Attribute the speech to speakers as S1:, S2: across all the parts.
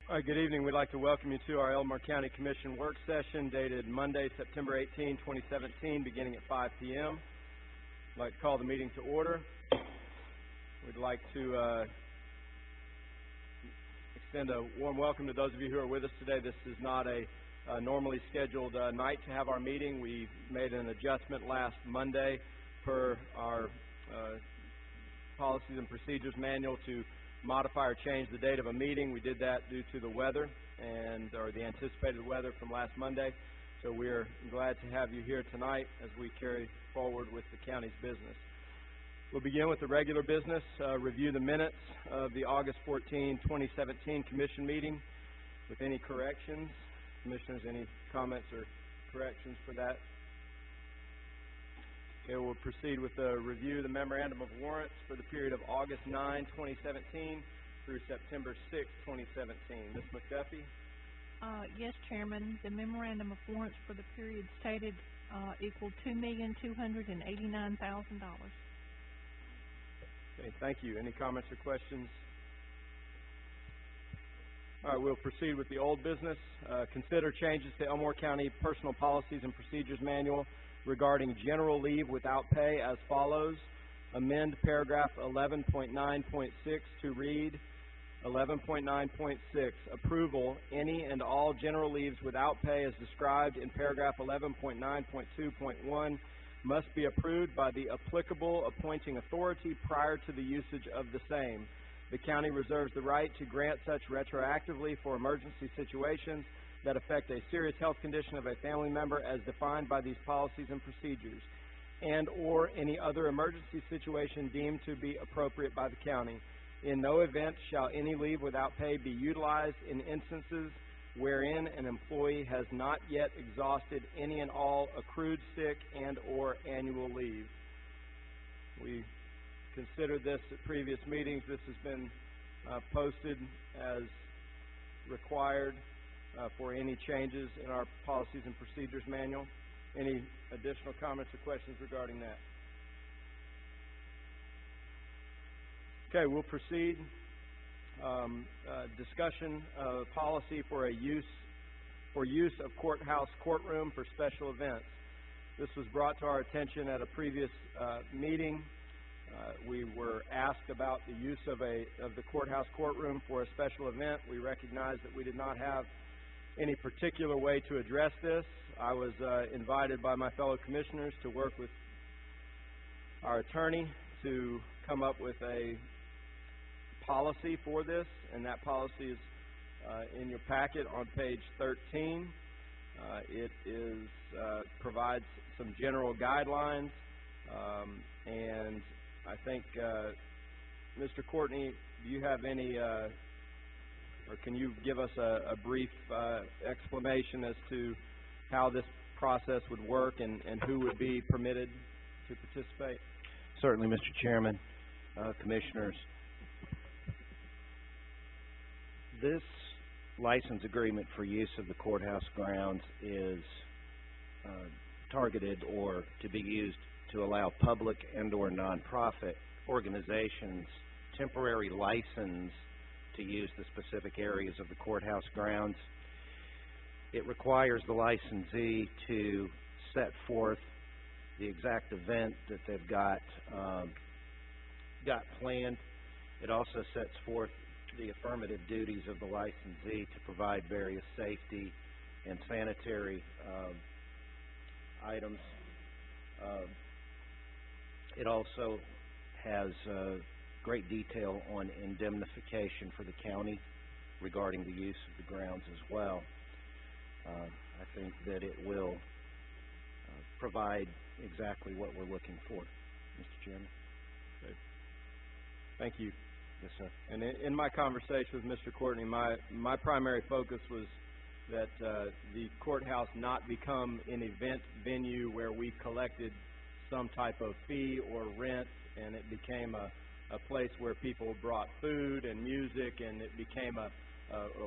S1: All right, good evening. We'd like to welcome you to our Elmore County Commission work session dated Monday, September 18, 2017, beginning at 5 p.m. I'd like to call the meeting to order. We'd like to extend a warm welcome to those of you who are with us today. This is not a normally scheduled night to have our meeting. We made an adjustment last Monday per our policies and procedures manual to modify or change the date of a meeting. We did that due to the weather or the anticipated weather from last Monday. So we're glad to have you here tonight as we carry forward with the county's business. We'll begin with the regular business, review the minutes of the August 14, 2017 commission meeting with any corrections. Commissioners, any comments or corrections for that? Okay, we'll proceed with the review of the memorandum of warrants for the period of August 9, 2017 through September 6, 2017. Ms. McDuffie?
S2: Yes, Chairman. The memorandum of warrants for the period stated equal $2,289,000.
S1: Okay, thank you. Any comments or questions? All right, we'll proceed with the old business. Consider changes to Elmore County Personal Policies and Procedures Manual regarding general leave without pay as follows. Amend paragraph 11.9.6 to read 11.9.6. Approval. Any and all general leaves without pay as described in paragraph 11.9.2.1 must be approved by the applicable appointing authority prior to the usage of the same. The county reserves the right to grant such retroactively for emergency situations that affect a serious health condition of a family member as defined by these policies and procedures, and or any other emergency situation deemed to be appropriate by the county. In no event shall any leave without pay be utilized in instances wherein an employee has not yet exhausted any and all accrued sick and or annual leave. We considered this at previous meetings. This has been posted as required for any changes in our policies and procedures manual. Any additional comments or questions regarding that? Okay, we'll proceed. Discussion of policy for use of courthouse courtroom for special events. This was brought to our attention at a previous meeting. We were asked about the use of the courthouse courtroom for a special event. We recognized that we did not have any particular way to address this. I was invited by my fellow commissioners to work with our attorney to come up with a policy for this, and that policy is in your packet on page 13. It provides some general guidelines, and I think, Mr. Courtney, do you have any or can you give us a brief explanation as to how this process would work and who would be permitted to participate?
S3: Certainly, Mr. Chairman, Commissioners. This license agreement for use of the courthouse grounds is targeted or to be used to allow public and or nonprofit organizations temporary license to use the specific areas of the courthouse grounds. It requires the licensee to set forth the exact event that they've got planned. It also sets forth the affirmative duties of the licensee to provide various safety and sanitary items. It also has great detail on indemnification for the county regarding the use of the grounds as well. I think that it will provide exactly what we're looking for, Mr. Chairman.
S1: Okay. Thank you.
S3: Yes, sir.
S1: And in my conversation with Mr. Courtney, my primary focus was that the courthouse not become an event venue where we collected some type of fee or rent, and it became a place where people brought food and music, and it became a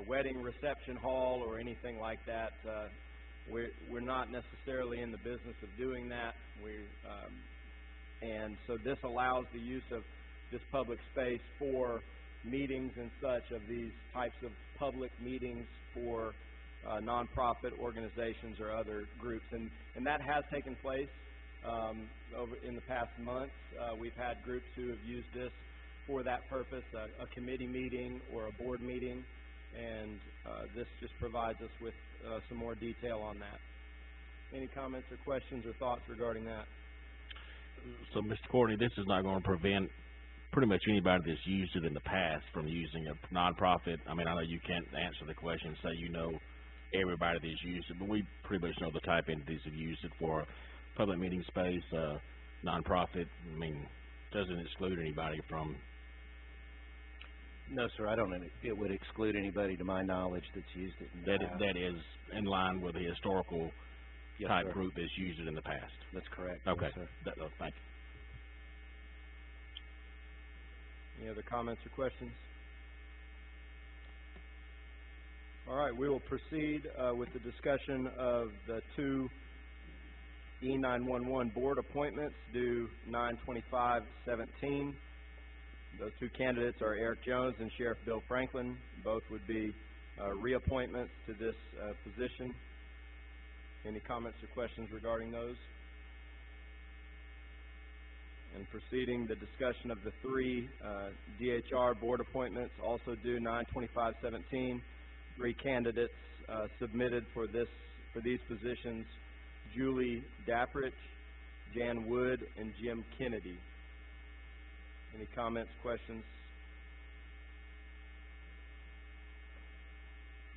S1: wedding reception hall or anything like that. We're not necessarily in the business of doing that. And so this allows the use of this public space for meetings and such of these types of public meetings for nonprofit organizations or other groups, and that has taken place over in the past months. We've had groups who have used this for that purpose, a committee meeting or a board meeting, and this just provides us with some more detail on that. Any comments or questions or thoughts regarding that?
S4: So, Mr. Courtney, this is not going to prevent pretty much anybody that's used it in the past from using a nonprofit. I mean, I know you can't answer the question and say you know everybody that's used it, but we pretty much know the type of entities have used it for public meeting space, nonprofit. I mean, doesn't exclude anybody from.
S3: No, sir, I don't think it would exclude anybody, to my knowledge, that's used it in the past.
S4: That is in line with the historical
S3: Yes,
S4: type
S3: sir.
S4: group that's used it in the past.
S3: That's correct.
S4: Okay.
S3: Yes, sir.
S4: Thank you.
S1: Any other comments or questions? All right, we will proceed with the discussion of the two E911 board appointments due 9/25/17. Those two candidates are Eric Jones and Sheriff Bill Franklin. Both would be reappointments to this position. Any comments or questions regarding those? And proceeding the discussion of the three DHR board appointments, also due 9/25/17. Three candidates submitted for these positions: Julie Dapprich, Jan Wood, and Jim Kennedy. Any comments, questions?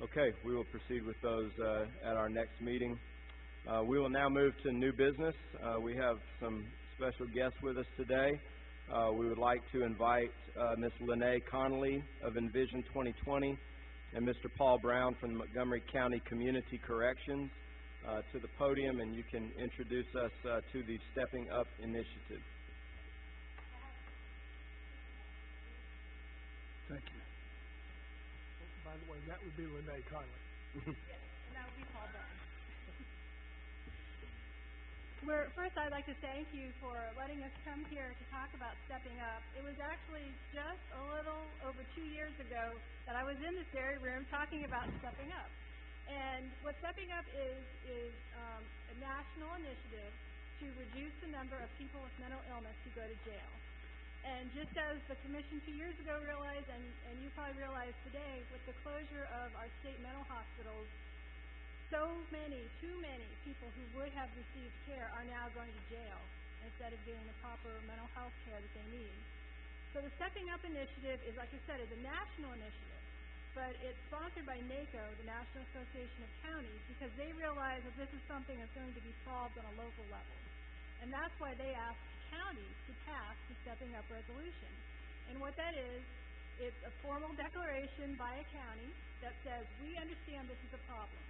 S1: Okay, we will proceed with those at our next meeting. We will now move to new business. We have some special guests with us today. We would like to invite Ms. Lene Connolly of Envision 2020 and Mr. Paul Brown from the Montgomery County Community Corrections to the podium, and you can introduce us to the Stepping Up initiative.
S5: Thank you. By the way, that would be Lene Connolly.
S6: Yes, and that would be Paul Brown. First, I'd like to thank you for letting us come here to talk about Stepping Up. It was actually just a little over 2 years ago that I was in this very room talking about Stepping Up. And what Stepping Up is a national initiative to reduce the number of people with mental illness who go to jail. And just as the Commission 2 years ago realized, and you probably realize today, with the closure of our state mental hospitals, too many people who would have received care are now going to jail instead of getting the proper mental health care that they need. So the Stepping Up initiative is, like I said, is a national initiative, but it's sponsored by NACO, the National Association of Counties, because they realize that this is something that's going to be solved on a local level. And that's why they asked counties to pass the Stepping Up resolution. And what that is, it's a formal declaration by a county that says, we understand this is a problem.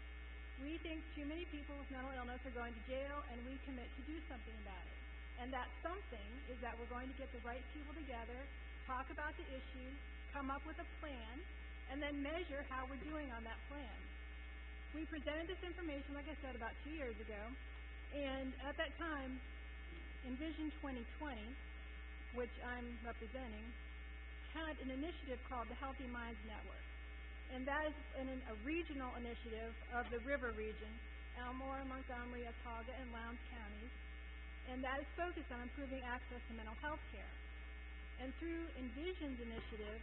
S6: We think too many people with mental illness are going to jail, and we commit to do something about it. And that something is that we're going to get the right people together, talk about the issues, come up with a plan, and then measure how we're doing on that plan. We presented this information, like I said, about 2 years ago, and at that time, Envision 2020, which I'm representing, had an initiative called the Healthy Minds Network. And that is a regional initiative of the River Region, Elmore, Montgomery, Autauga, and Lowndes counties. And that is focused on improving access to mental health care. And through Envision's initiative,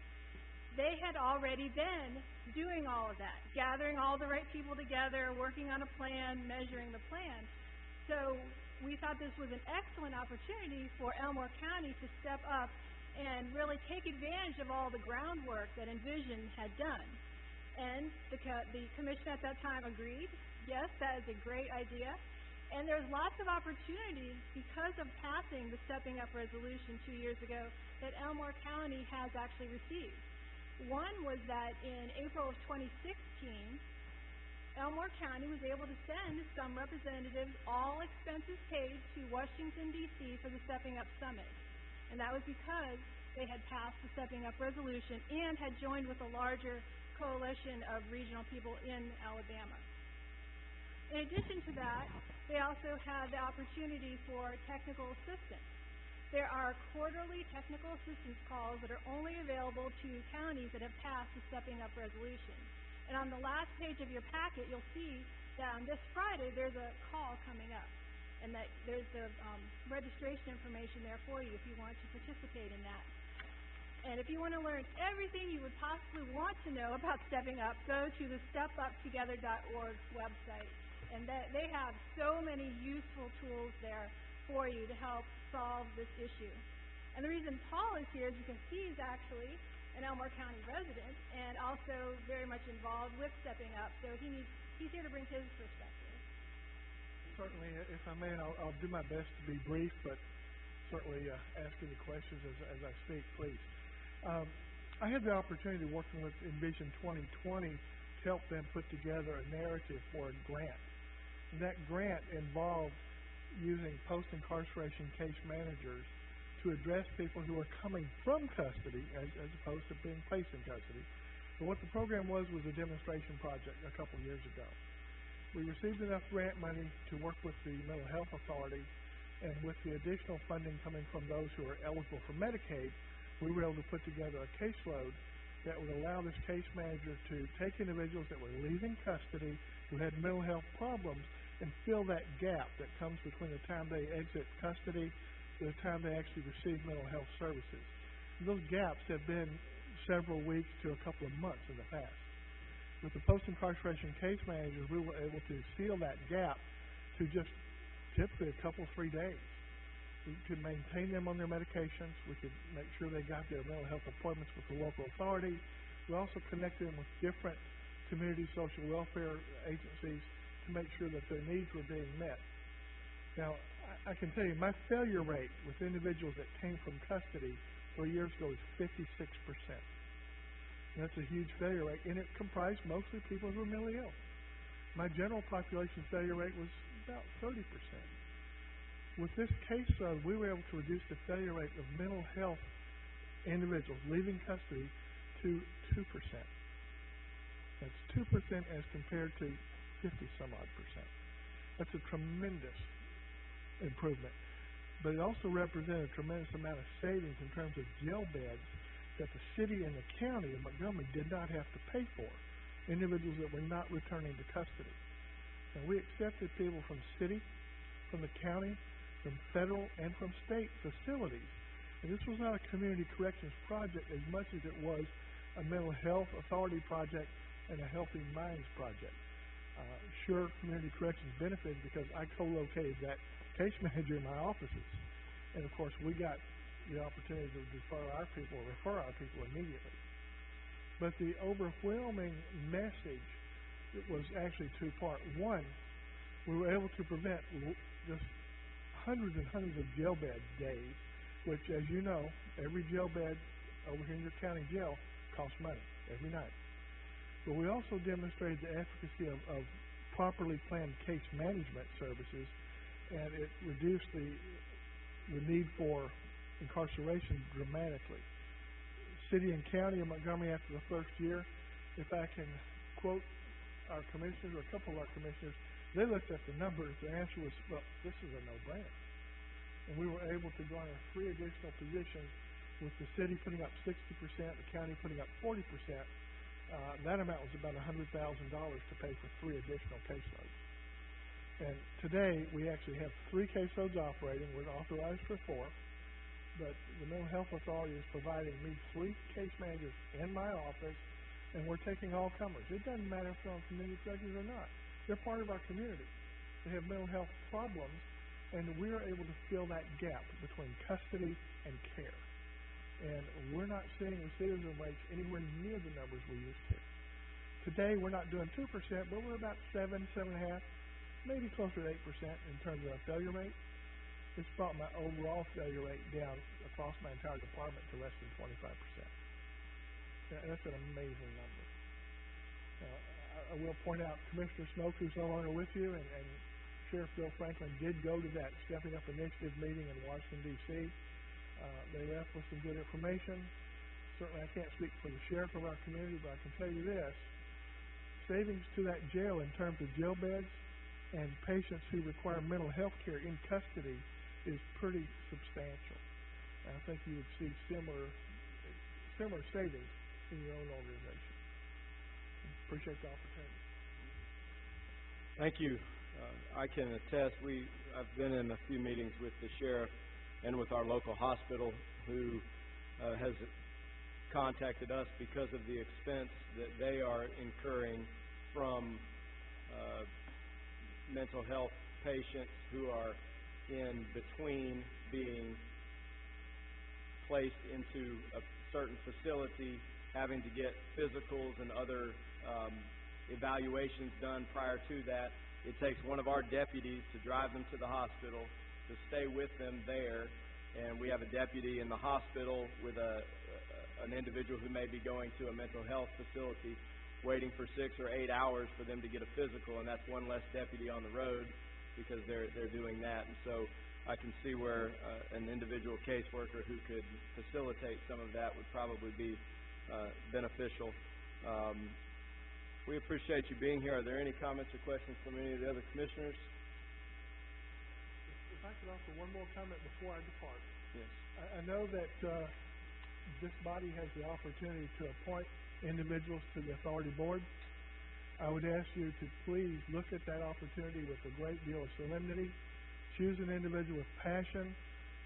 S6: they had already been doing all of that, gathering all the right people together, working on a plan, measuring the plan. So we thought this was an excellent opportunity for Elmore County to step up and really take advantage of all the groundwork that Envision had done. And the Commission at that time agreed, yes, that is a great idea. And there's lots of opportunities because of passing the Stepping Up resolution 2 years ago that Elmore County has actually received. One was that in April of 2016, Elmore County was able to send some representatives, all expenses paid, to Washington, D.C. for the Stepping Up Summit. And that was because they had passed the Stepping Up resolution and had joined with a larger coalition of regional people in Alabama. In addition to that, they also had the opportunity for technical assistance. There are quarterly technical assistance calls that are only available to counties that have passed the Stepping Up resolution. And on the last page of your packet, you'll see that on this Friday, there's a call coming up, and that there's the registration information there for you if you want to participate in that. And if you want to learn everything you would possibly want to know about Stepping Up, go to the stepuptogether.org website. And they have so many useful tools there for you to help solve this issue. And the reason Paul is here, as you can see, he's actually an Elmore County resident and also very much involved with Stepping Up. So he's here to bring his perspective.
S5: Certainly, if I may, I'll do my best to be brief, but certainly ask any questions as I speak, please. I had the opportunity working with Envision 2020 to help them put together a narrative for a grant. And that grant involved using post-incarceration case managers to address people who are coming from custody as opposed to being placed in custody. But what the program was a demonstration project a couple years ago. We received enough grant money to work with the Mental Health Authority, and with the additional funding coming from those who are eligible for Medicaid, we were able to put together a caseload that would allow this case manager to take individuals that were leaving custody who had mental health problems and fill that gap that comes between the time they exit custody to the time they actually receive mental health services. And those gaps have been several weeks to a couple of months in the past. With the post-incarceration case managers, we were able to seal that gap to just typically a couple, 3 days. We could maintain them on their medications. We could make sure they got their mental health appointments with the local authority. We also connected them with different community social welfare agencies to make sure that their needs were being met. Now, I can tell you, my failure rate with individuals that came from custody 3 years ago is 56%. And that's a huge failure rate, and it comprised mostly people who were mentally ill. My general population failure rate was about 30%. With this caseload, we were able to reduce the failure rate of mental health individuals leaving custody to 2%. That's 2% as compared to 50-some-odd%. That's a tremendous improvement. But it also represented a tremendous amount of savings in terms of jail beds that the city and the county of Montgomery did not have to pay for, individuals that were not returning to custody. And we accepted people from city, from the county, from federal, and from state facilities. And this was not a community corrections project as much as it was a mental health authority project and a Healthy Minds project. Sure, community corrections benefited because I co-located that case manager in my offices. And of course, we got the opportunity to refer our people immediately. But the overwhelming message, it was actually two-part. One, we were able to prevent just hundreds and hundreds of jail bed days, which, as you know, every jail bed over here in your county jail costs money every night. But we also demonstrated the efficacy of properly planned case management services, and it reduced the need for incarceration dramatically. City and county of Montgomery, after the first year, if I can quote our commissioners, or a couple of our commissioners, they looked at the numbers. The answer was, well, this is a no-brainer. And we were able to garner 3 additional positions, with the city putting up 60%, the county putting up 40%. That amount was about $100,000 to pay for 3 additional caseloads. And today, we actually have 3 caseloads operating. We're authorized for 4. But the Mental Health Authority is providing me 3 case managers in my office, and we're taking all comers. It doesn't matter if they're on community corrections or not. They're part of our community. They have mental health problems, and we're able to fill that gap between custody and care. And we're not seeing recidivism rates anywhere near the numbers we used to. Today, we're not doing 2%, but we're about 7, 7.5%, maybe closer to 8% in terms of our failure rate. It's brought my overall failure rate down across my entire department to less than 25%. That's an amazing number. I will point out Commissioner Smoke, who's no longer with you, and Sheriff Bill Franklin did go to that Stepping Up Initiative meeting in Washington, D.C. They left with some good information. Certainly I can't speak for the sheriff of our community, but I can tell you this. Savings to that jail in terms of jail beds and patients who require mental health care in custody is pretty substantial. And I think you would see similar savings in your own organization. Appreciate the opportunity.
S1: Thank you. I can attest, I've been in a few meetings with the sheriff and with our local hospital who has contacted us because of the expense that they are incurring from mental health patients who are in between being placed into a certain facility, having to get physicals and other evaluations done prior to that. It takes one of our deputies to drive them to the hospital, to stay with them there, and we have a deputy in the hospital with an individual who may be going to a mental health facility, waiting for 6 or 8 hours for them to get a physical, and that's one less deputy on the road because they're doing that. And so I can see where an individual caseworker who could facilitate some of that would probably be beneficial. We appreciate you being here. Are there any comments or questions from any of the other commissioners?
S5: If I could offer one more comment before I depart.
S1: Yes.
S5: I know that this body has the opportunity to appoint individuals to the authority board. I would ask you to please look at that opportunity with a great deal of solemnity. Choose an individual with passion,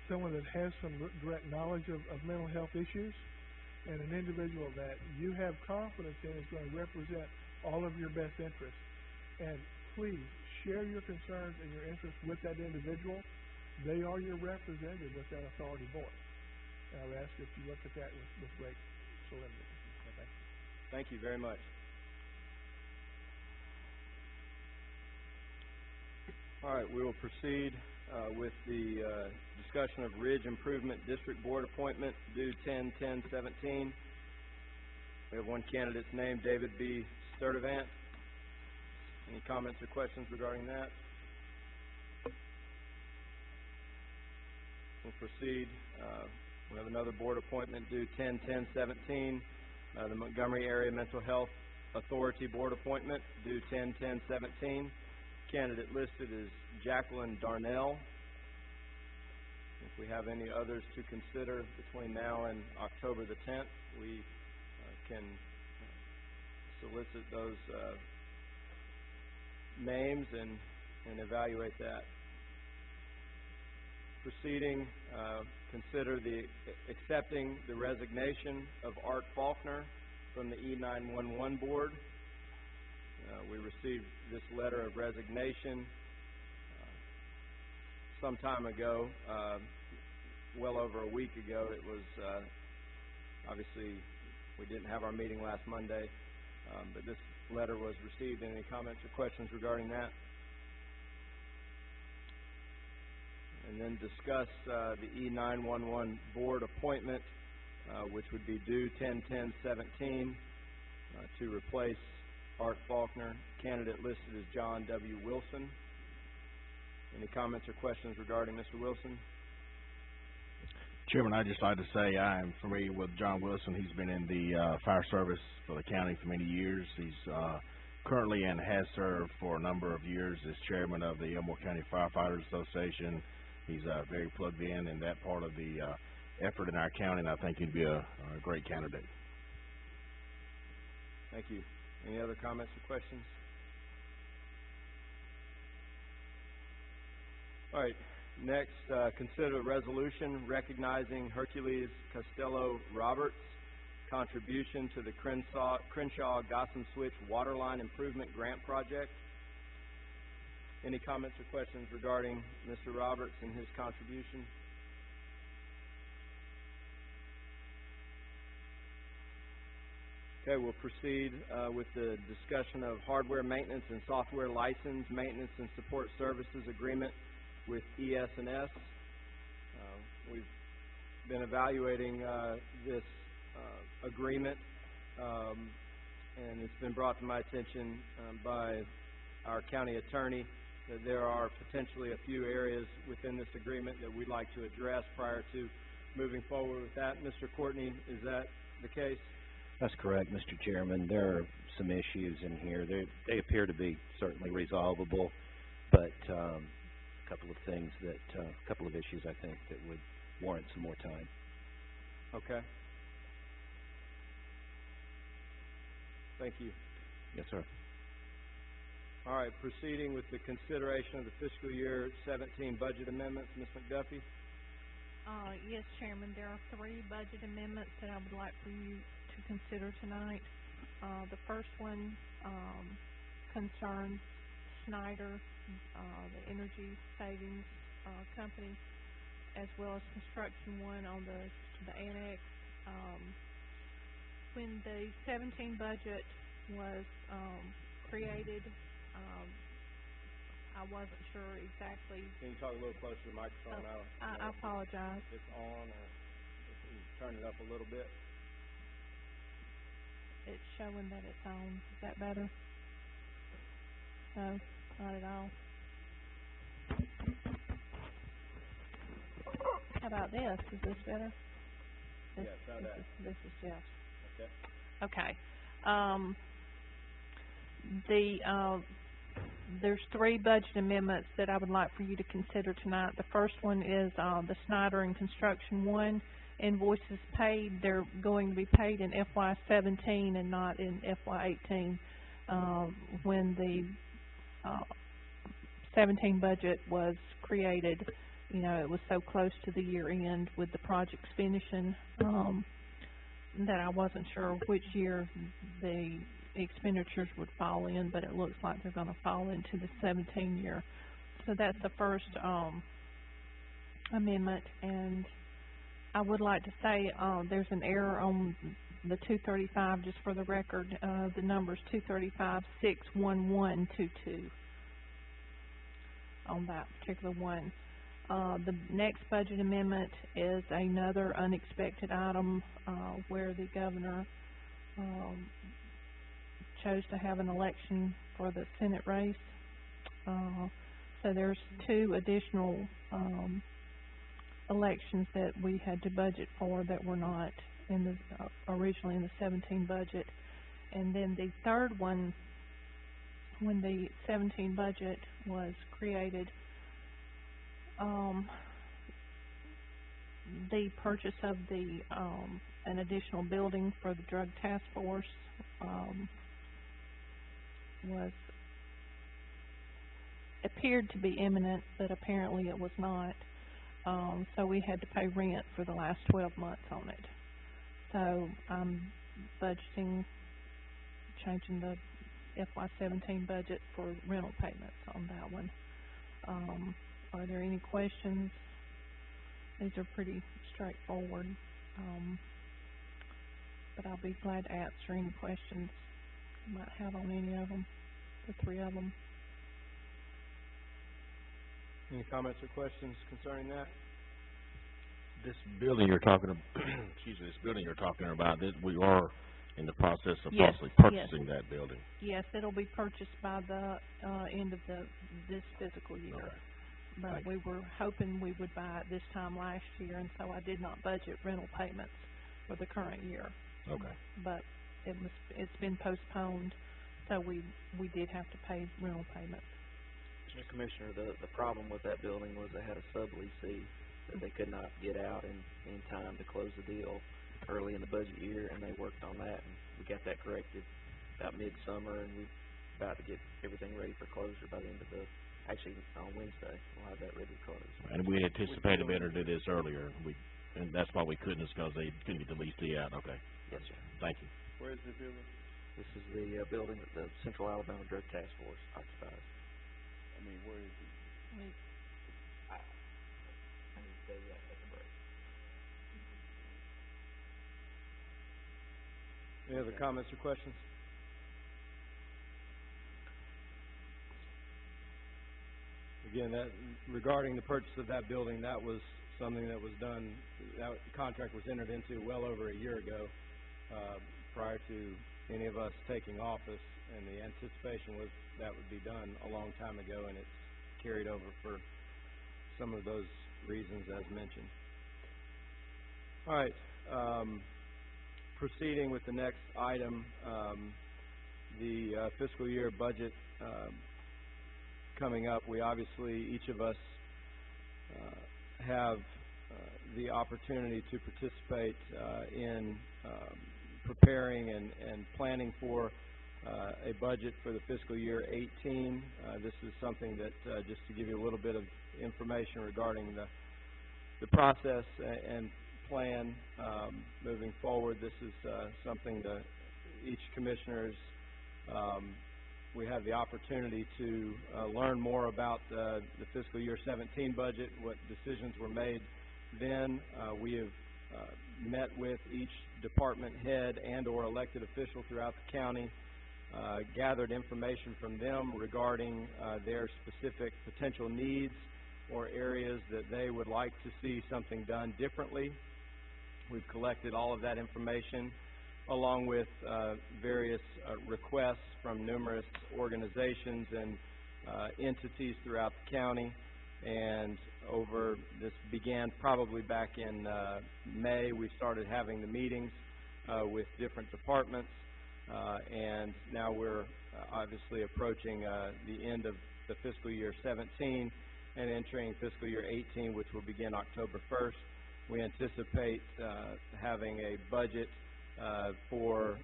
S5: someone that has some direct knowledge of mental health issues, and an individual that you have confidence in is going to represent all of your best interests. And please share your concerns and your interests with that individual. They are your representative with that authority board. And I would ask if you look at that with great solemnity. Okay.
S1: Thank you very much. All right, we will proceed with the discussion of Ridge Improvement District Board appointment due 10/10/17. We have one candidate's name, David B. Sturdivant. Any comments or questions regarding that? We'll proceed. We have another board appointment due 10/10/17. The Montgomery Area Mental Health Authority Board appointment due 10/10/17. Candidate listed is Jacqueline Darnell. If we have any others to consider between now and October the 10th, we can solicit those names and evaluate that. Proceeding, consider accepting the resignation of Art Faulkner from the E911 Board. We received this letter of resignation some time ago, well over a week ago. It was, obviously, we didn't have our meeting last Monday, but this letter was received. Any comments or questions regarding that? And then discuss the E911 Board appointment, which would be due 10/10/17 to replace Art Faulkner. Candidate listed is John W. Wilson. Any comments or questions regarding Mr. Wilson?
S4: Chairman, I'd just like to say I am familiar with John Wilson. He's been in the fire service for the county for many years. He's currently and has served for a number of years as chairman of the Elmore County Firefighters Association. He's very plugged in that part of the effort in our county, and I think he'd be a great candidate.
S1: Thank you. Any other comments or questions? All right. Next, consider a resolution recognizing Hercules Costello Roberts' contribution to the Crenshaw Gotham Switch Waterline Improvement Grant Project. Any comments or questions regarding Mr. Roberts and his contribution? Okay, we'll proceed with the discussion of hardware maintenance and software license maintenance and support services agreement with ES&S. We've been evaluating this agreement, and it's been brought to my attention by our county attorney that there are potentially a few areas within this agreement that we'd like to address prior to moving forward with that. Mr. Courtney, is that the case?
S3: That's correct, Mr. Chairman. There are some issues in here. They appear to be certainly resolvable, but a couple of things that, a couple of issues I think that would warrant some more time.
S1: Okay. Thank you.
S3: Yes, sir.
S1: All right, proceeding with the consideration of the fiscal year 17 budget amendments, Ms. McDuffie?
S2: Yes, Chairman, there are 3 budget amendments that I would like for you to consider tonight. The first one, concerns Snyder, the energy savings, company, as well as construction one on the annex. When the 17 budget was, created, I wasn't sure exactly.
S1: Can you talk a little closer to the microphone?
S2: I apologize.
S1: If it's on, or if you turn it up a little bit.
S2: It's showing that it's on. Is that better? No, not at all. How about this? Is this better?
S1: Yes, how that?
S2: This is Jeff.
S1: Okay.
S2: Okay. There's 3 budget amendments that I would like for you to consider tonight. The first one is the Snyder and Construction 1 invoices paid. They're going to be paid in FY17 and not in FY18. When the 17 budget was created, you know, it was so close to the year end with the projects finishing that I wasn't sure which year the expenditures would fall in, but it looks like they're going to fall into the 17 year. So that's the first amendment, and I would like to say there's an error on the 235, just for the record. The number's 235-61122 on that particular one. The next budget amendment is another unexpected item where the governor chose to have an election for the Senate race. So there's 2 additional elections that we had to budget for that were not in the originally in the 17 budget. And then the third one, when the 17 budget was created, the purchase of the an additional building for the drug task force appeared to be imminent, but apparently it was not. So we had to pay rent for the last 12 months on it. So I'm budgeting, changing the FY17 budget for rental payments on that one. Are there any questions? These are pretty straightforward, but I'll be glad to answer any questions you might have on any of them, the 3 of them.
S1: Any comments or questions concerning that?
S4: This building you're talking about, excuse me, this building you're talking about, we are in the process of
S2: Yes,
S4: possibly purchasing that building.
S2: Yes, it'll be purchased by the end of this fiscal year.
S4: Okay.
S2: But we were hoping we would buy it this time last year, and so I did not budget rental payments for the current year.
S4: Okay.
S2: But it's been postponed, so we did have to pay rental payments.
S7: Mr. Commissioner, the problem with that building was they had a subleasee that they could not get out in time to close the deal early in the budget year, and they worked on that, and we got that corrected about midsummer, and we're about to get everything ready for closure by the end of actually on Wednesday. We'll have that ready to close.
S4: And we anticipated better to do this earlier, and that's why we couldn't, is because they couldn't get the lease fee out. Okay.
S7: Yes, sir.
S4: Thank you.
S1: Where is the building?
S7: This is the building that the Central Alabama Drug Task Force occupies.
S1: I mean, where is it?
S7: I need to tell you that at the break.
S1: Any other comments or questions? Again, that regarding the purchase of that building, that was something that was done, that contract was entered into well over a year ago, prior to any of us taking office, and the anticipation was that would be done a long time ago, and it's carried over for some of those reasons as mentioned. All right, proceeding with the next item, the fiscal year budget coming up. We obviously, each of us have the opportunity to participate in preparing and planning for a budget for the fiscal year 18. This is something that, just to give you a little bit of information regarding the process and plan moving forward. This is something that each commissioner's we have the opportunity to learn more about the fiscal year 17 budget, what decisions were made then. We have met with each department head and or elected official throughout the county, gathered information from them regarding their specific potential needs or areas that they would like to see something done differently. We've collected all of that information along with various requests from numerous organizations and entities throughout the county. And this began probably back in May. We started having the meetings with different departments, and now we're obviously approaching the end of the fiscal year 17 and entering fiscal year 18, which will begin October 1st. We anticipate having a budget for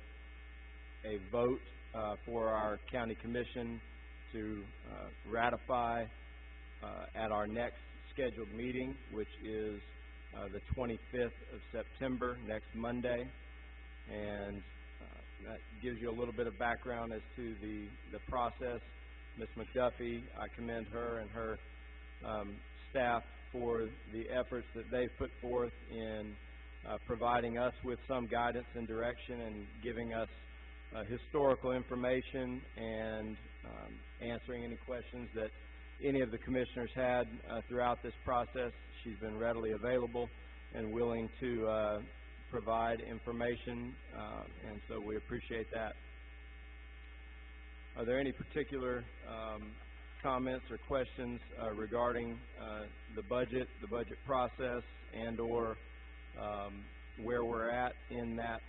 S1: a vote for our county commission to ratify at our next scheduled meeting, which is the 25th of September, next Monday. And that gives you a little bit of background as to the process. Ms. McDuffie, I commend her and her staff for the efforts that they've put forth in providing us with some guidance and direction and giving us historical information and answering any questions that any of the commissioners had throughout this process. She's been readily available and willing to provide information, and so we appreciate that. Are there any particular comments or questions regarding the budget process, and or where we're at in that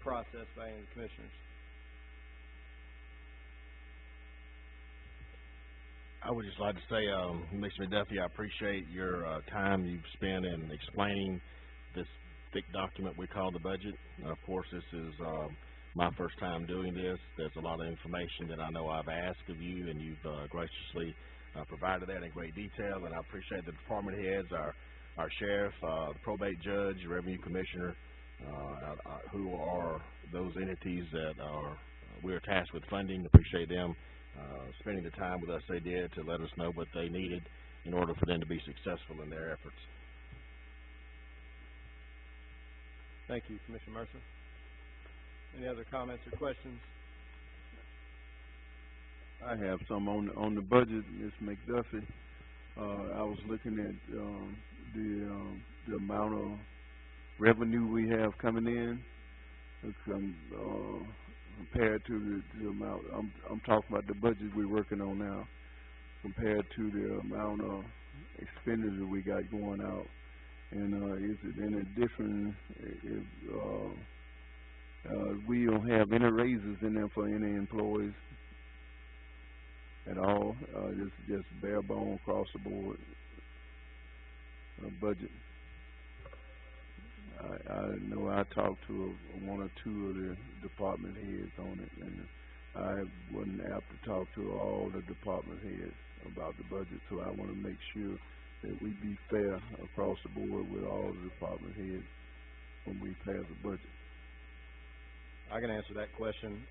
S1: process by any of the commissioners?
S4: I would just like to say, Ms. McDuffie, I appreciate your time you've spent in explaining this thick document we call the budget. Of course, this is my first time doing this. There's a lot of information that I know I've asked of you, and you've graciously provided that in great detail, and I appreciate the department heads, our sheriff, the probate judge, revenue commissioner, who are those entities that we're tasked with funding. Appreciate them spending the time with us they did to let us know what they needed in order for them to be successful in their efforts.
S1: Thank you, Commissioner Mercer. Any other comments or questions?
S8: I have some on the budget, Ms. McDuffie. I was looking at the amount of revenue we have coming in, compared to the amount. I'm talking about the budget we're working on now, compared to the amount of expenditure we got going out. And is it any different if we don't have any raises in there for any employees at all? Just bare bone across the board budget. I know I talked to one or two of the department heads on it, and I wasn't apt to talk to all the department heads about the budget, so I want to make sure that we be fair across the board with all the department heads when we pass the budget.
S1: I can answer that question.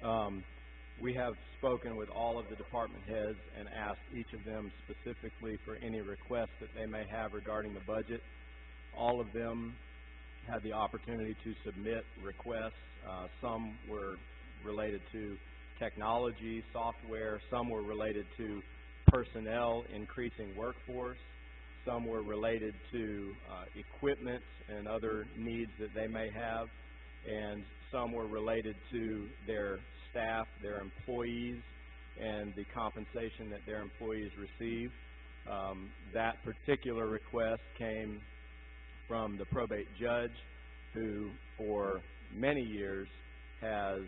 S1: We have spoken with all of the department heads and asked each of them specifically for any requests that they may have regarding the budget. All of them had the opportunity to submit requests. Some were related to technology, software. Some were related to personnel, increasing workforce. Some were related to equipment and other needs that they may have. And some were related to their staff, their employees, and the compensation that their employees receive. That particular request came from the probate judge, who for many years has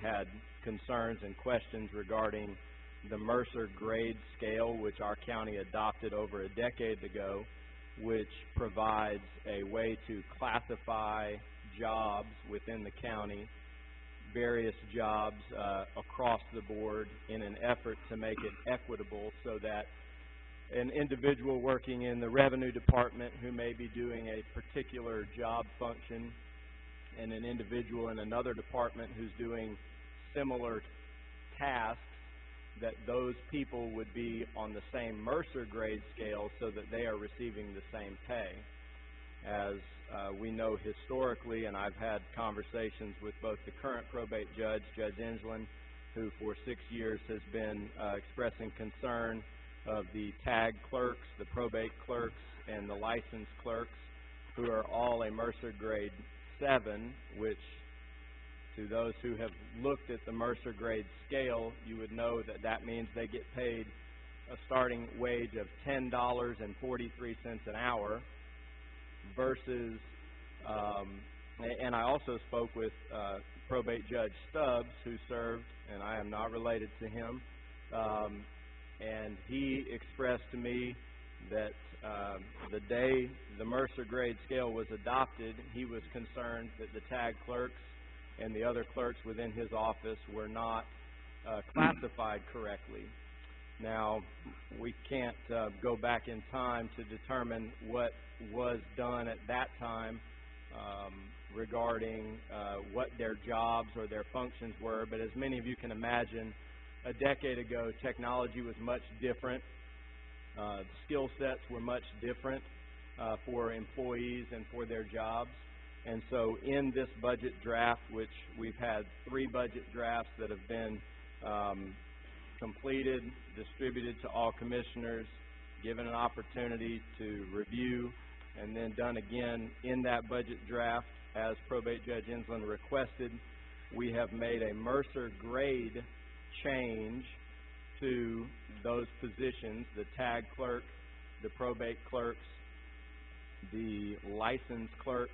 S1: had concerns and questions regarding the Mercer grade scale, which our county adopted over a decade ago, which provides a way to classify jobs within the county various jobs across the board in an effort to make it equitable so that an individual working in the revenue department who may be doing a particular job function and an individual in another department who's doing similar tasks, that those people would be on the same Mercer grade scale so that they are receiving the same pay. As we know historically, and I've had conversations with both the current probate judge, Judge Enslin, who for 6 years has been expressing concern of the tag clerks, the probate clerks, and the license clerks, who are all a Mercer grade 7, which to those who have looked at the Mercer grade scale, you would know that that means they get paid a starting wage of $10.43 an hour versus, and I also spoke with probate judge Stubbs, who served, and I am not related to him, and he expressed to me that the day the Mercer grade scale was adopted, he was concerned that the tag clerks and the other clerks within his office were not classified correctly. Now, we can't go back in time to determine what was done at that time regarding what their jobs or their functions were, but as many of you can imagine, a decade ago, technology was much different. Skill sets were much different for employees and for their jobs. And so in this budget draft, which we've had 3 budget drafts that have been completed, distributed to all commissioners, given an opportunity to review, and then done again in that budget draft, as Probate Judge Enslin requested, we have made a Mercer grade change to those positions, the tag clerk, the probate clerks, the license clerks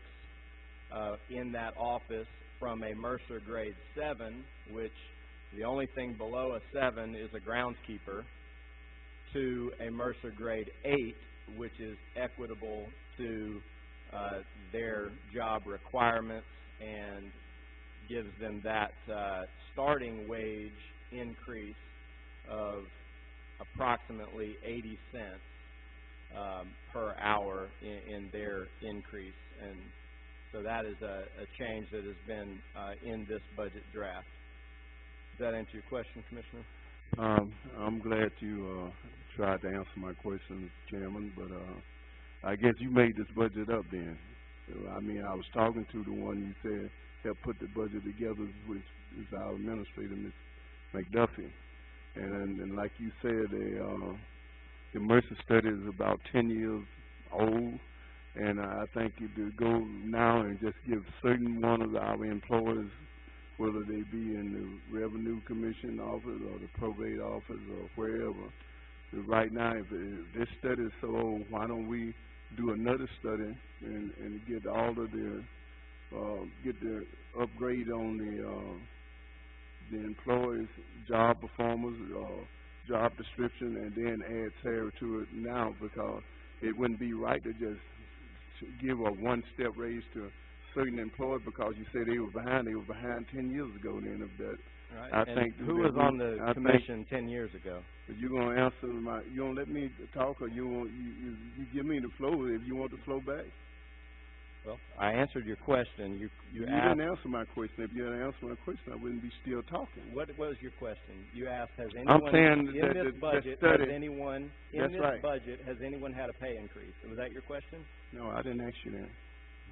S1: in that office, from a Mercer grade 7, which the only thing below a 7 is a groundskeeper, to a Mercer grade 8, which is equitable to their job requirements and gives them that starting wage increase of approximately 80 cents per hour in their increase. And so that is a change that has been in this budget draft. Does that answer your question, Commissioner?
S8: I'm glad you tried to answer my question, Chairman, but I guess you made this budget up then. I mean, I was talking to the one you said helped put the budget together, which is our administrator, Ms. McDuffie. And like you said, the Mercer study is about 10 years old, and I think to go now and just give certain one of our employees, whether they be in the Revenue Commission office or the probate office or wherever, right now, if this study is so old, why don't we do another study and get all of the get the upgrade on the employees' job performance or job description, and then add salary to it now, because it wouldn't be right to just give a one-step raise to certain employees because you say they were behind 10 years ago. Then if that,
S1: right.
S8: I
S1: and
S8: think
S1: who was on the commission 10 years ago?
S8: You gonna answer my? You gonna let me talk, or you want you give me the flow if you want the flow back?
S1: Well, I answered your question. You asked.
S8: Didn't answer my question. If you hadn't answered my question, I wouldn't be still talking.
S1: What was your question? You asked, has anyone
S8: I'm saying
S1: in
S8: that
S1: this budget
S8: study,
S1: has anyone in
S8: that's
S1: this
S8: right.
S1: budget has anyone had a pay increase? Was that your question?
S8: No, I didn't ask you that.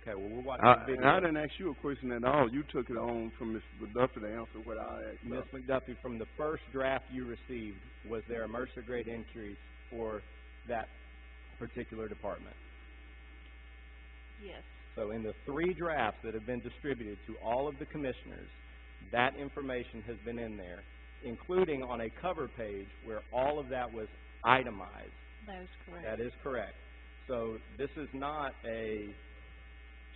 S1: Okay, well, we're watching the
S8: And
S1: video.
S8: I didn't ask you a question at all. You took it on from Ms. McDuffie to answer what I asked.
S1: Ms. McDuffie, from the first draft you received, was there a Mercer grade increase for that particular department?
S2: Yes.
S1: So in the 3 drafts that have been distributed to all of the commissioners, that information has been in there, including on a cover page where all of that was itemized.
S2: That is correct.
S1: That is correct. So this is not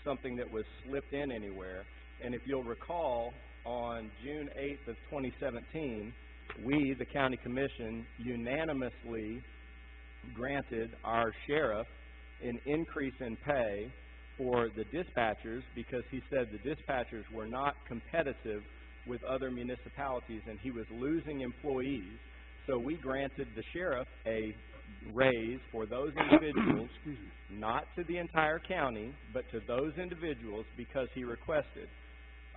S1: something that was slipped in anywhere. And if you'll recall, on June 8th of 2017, we, the County Commission, unanimously granted our sheriff an increase in pay for the dispatchers, because he said the dispatchers were not competitive with other municipalities, and he was losing employees. So we granted the sheriff a raise for those individuals, not to the entire county, but to those individuals because he requested.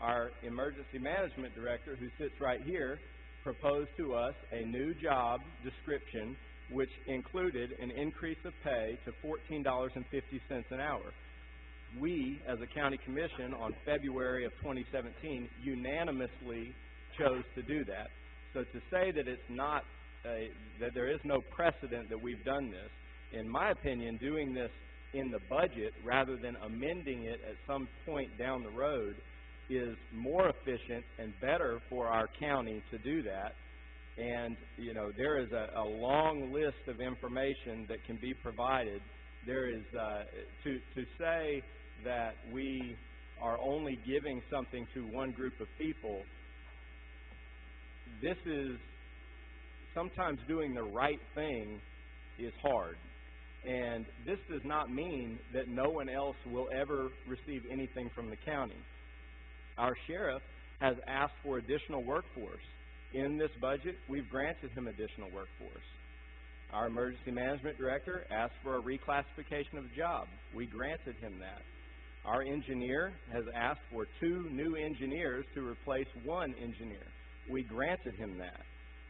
S1: Our emergency management director, who sits right here, proposed to us a new job description which included an increase of pay to $14.50 an hour. We, as a county commission, on February of 2017, unanimously chose to do that. So to say that it's not, that there is no precedent that we've done this, in my opinion, doing this in the budget rather than amending it at some point down the road is more efficient and better for our county to do that. And, you know, there is a long list of information that can be provided. There is, to say that we are only giving something to one group of people, this is, sometimes doing the right thing is hard. And this does not mean that no one else will ever receive anything from the county. Our sheriff has asked for additional workforce. In this budget, we've granted him additional workforce. Our emergency management director asked for a reclassification of a job. We granted him that. Our engineer has asked for 2 new engineers to replace 1 engineer. We granted him that.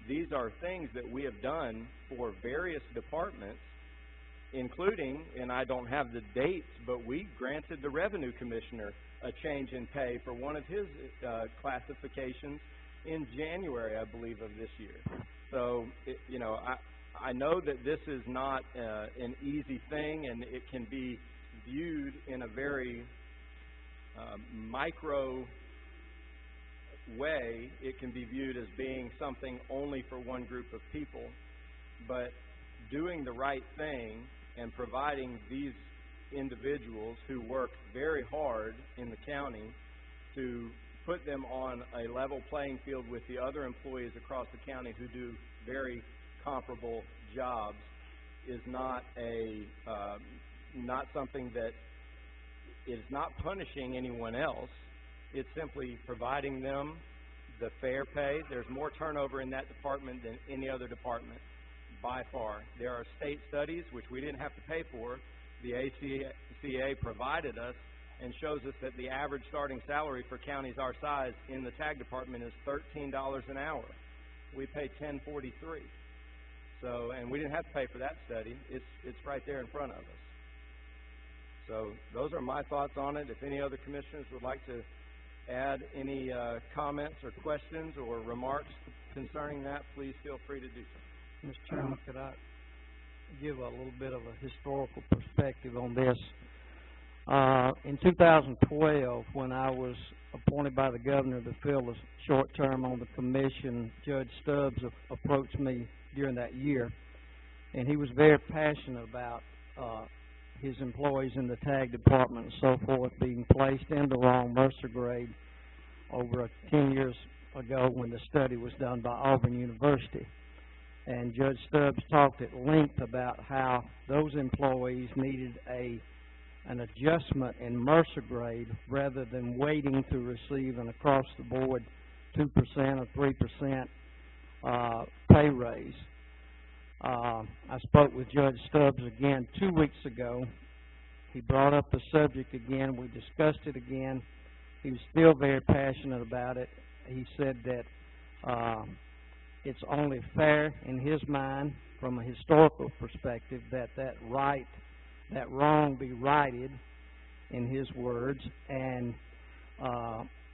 S1: These are things that we have done for various departments, including, and I don't have the dates, but we granted the revenue commissioner a change in pay for one of his classifications in January, I believe, of this year. So, you know, I know that this is not an easy thing, and it can be viewed in a very micro way. It can be viewed as being something only for one group of people, but doing the right thing and providing these individuals who work very hard in the county, to put them on a level playing field with the other employees across the county who do very comparable jobs, is not not something that is not punishing anyone else. It's simply providing them the fair pay. There's more turnover in that department than any other department, by far. There are state studies, which we didn't have to pay for, the ACA provided us, and shows us that the average starting salary for counties our size in the TAG department is $13 an hour. We pay $10.43. So, and we didn't have to pay for that study. It's right there in front of us. So those are my thoughts on it. If any other commissioners would like to add any comments or questions or remarks concerning that, please feel free to do so.
S9: Mr. Chairman, could I give a little bit of a historical perspective on this? In 2012, when I was appointed by the governor to fill a short term on the commission, Judge Stubbs approached me during that year, and he was very passionate about his employees in the TAG department and so forth being placed in the wrong Mercer grade over 10 years ago when the study was done by Auburn University. And Judge Stubbs talked at length about how those employees needed an adjustment in Mercer grade rather than waiting to receive an across-the-board 2% or 3% pay raise. I spoke with Judge Stubbs again 2 weeks ago. He brought up the subject again. We discussed it again. He was still very passionate about it. He said that it's only fair in his mind, from a historical perspective, that wrong be righted, in his words. And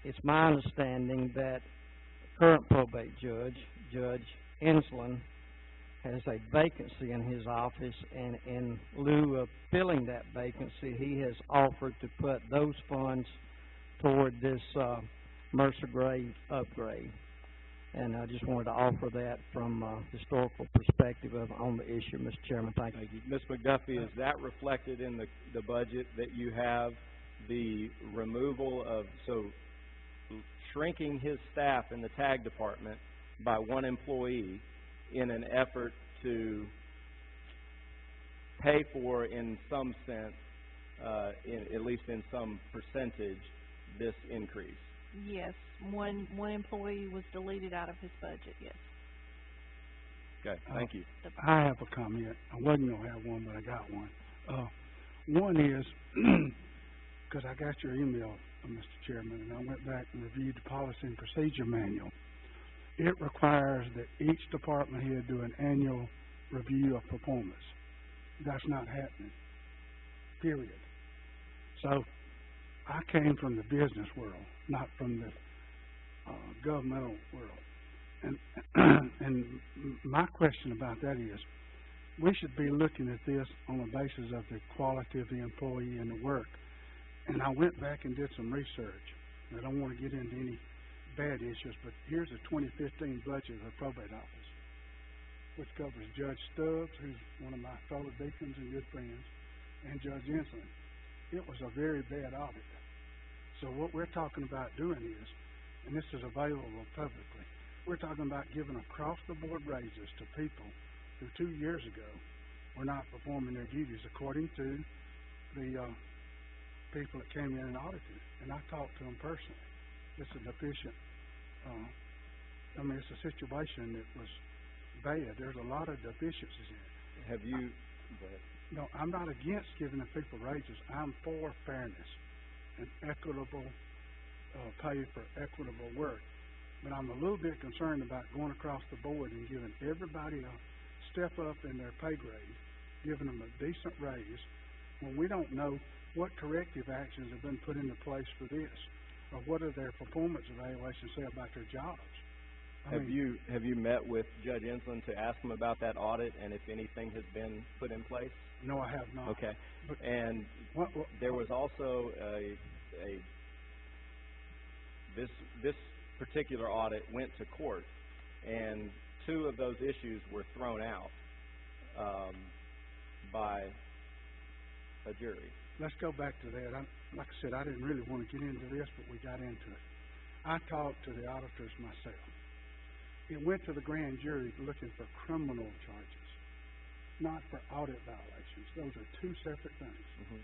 S9: it's my understanding that the current probate judge, Judge Ensland, has a vacancy in his office, and in lieu of filling that vacancy, he has offered to put those funds toward this Mercer grade upgrade. And I just wanted to offer that from a historical perspective on the issue, Mr. Chairman. Thank you.
S1: Ms. McDuffie, is that reflected in the budget that you have, the removal of, so shrinking his staff in the TAG department by 1 employee in an effort to pay for, in some sense, at least in some percentage, this increase?
S2: Yes, one employee was deleted out of his budget, yes.
S1: Okay, thank you.
S10: I have a comment. I wasn't gonna have one, but I got one. One is, 'cause I got your email, Mr. Chairman, and I went back and reviewed the policy and procedure manual. It requires that each department head do an annual review of performance. That's not happening, period. So, I came from the business world, not from the governmental world. And my question about that is, we should be looking at this on the basis of the quality of the employee and the work. And I went back and did some research. I don't want to get into any bad issues, but here's the 2015 budget of the probate office, which covers Judge Stubbs, who's one of my fellow deacons and good friends, and Judge Inslee. It was a very bad audit. So what we're talking about doing is, and this is available publicly, we're talking about giving across-the-board raises to people who 2 years ago were not performing their duties according to the people that came in and audited. And I talked to them personally. It's a deficient, it's a situation that was bad. There's a lot of deficiencies in it.
S1: Have you, go ahead.
S10: No, I'm not against giving the people raises. I'm for fairness and equitable pay for equitable work. But I'm a little bit concerned about going across the board and giving everybody a step up in their pay grade, giving them a decent raise, when we don't know what corrective actions have been put into place for this, or what are their performance evaluations say about their jobs.
S1: Have you met with Judge Inslee to ask him about that audit and if anything has been put in place?
S10: No, I have not.
S1: Okay.
S10: But
S1: and there was also this particular audit went to court, and 2 of those issues were thrown out by a jury.
S10: Let's go back to that. Like I said, I didn't really want to get into this, but we got into it. I talked to the auditors myself. It went to the grand jury looking for criminal charges, not for audit violations. Those are 2 separate things.
S1: Mm-hmm.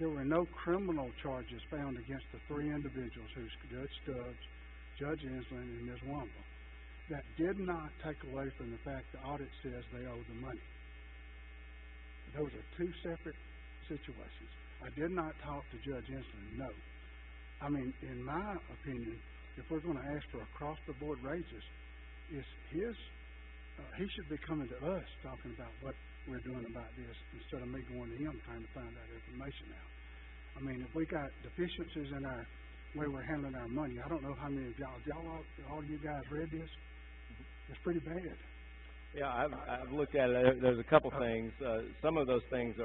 S10: There were no criminal charges found against the 3 individuals who's Judge Stubbs, Judge Inslee, and Ms. Womble. That did not take away from the fact the audit says they owe the money. Those are 2 separate situations. I did not talk to Judge Inslee, no. I mean, in my opinion, if we're going to ask for across-the-board raises, it's he should be coming to us talking about what we're doing about this instead of me going to him trying to find that information out. I mean, if we got deficiencies in our way we're handling our money, I don't know how many of all of you guys read this. It's pretty bad.
S1: Yeah, I've looked at it. There's a couple things. Some of those things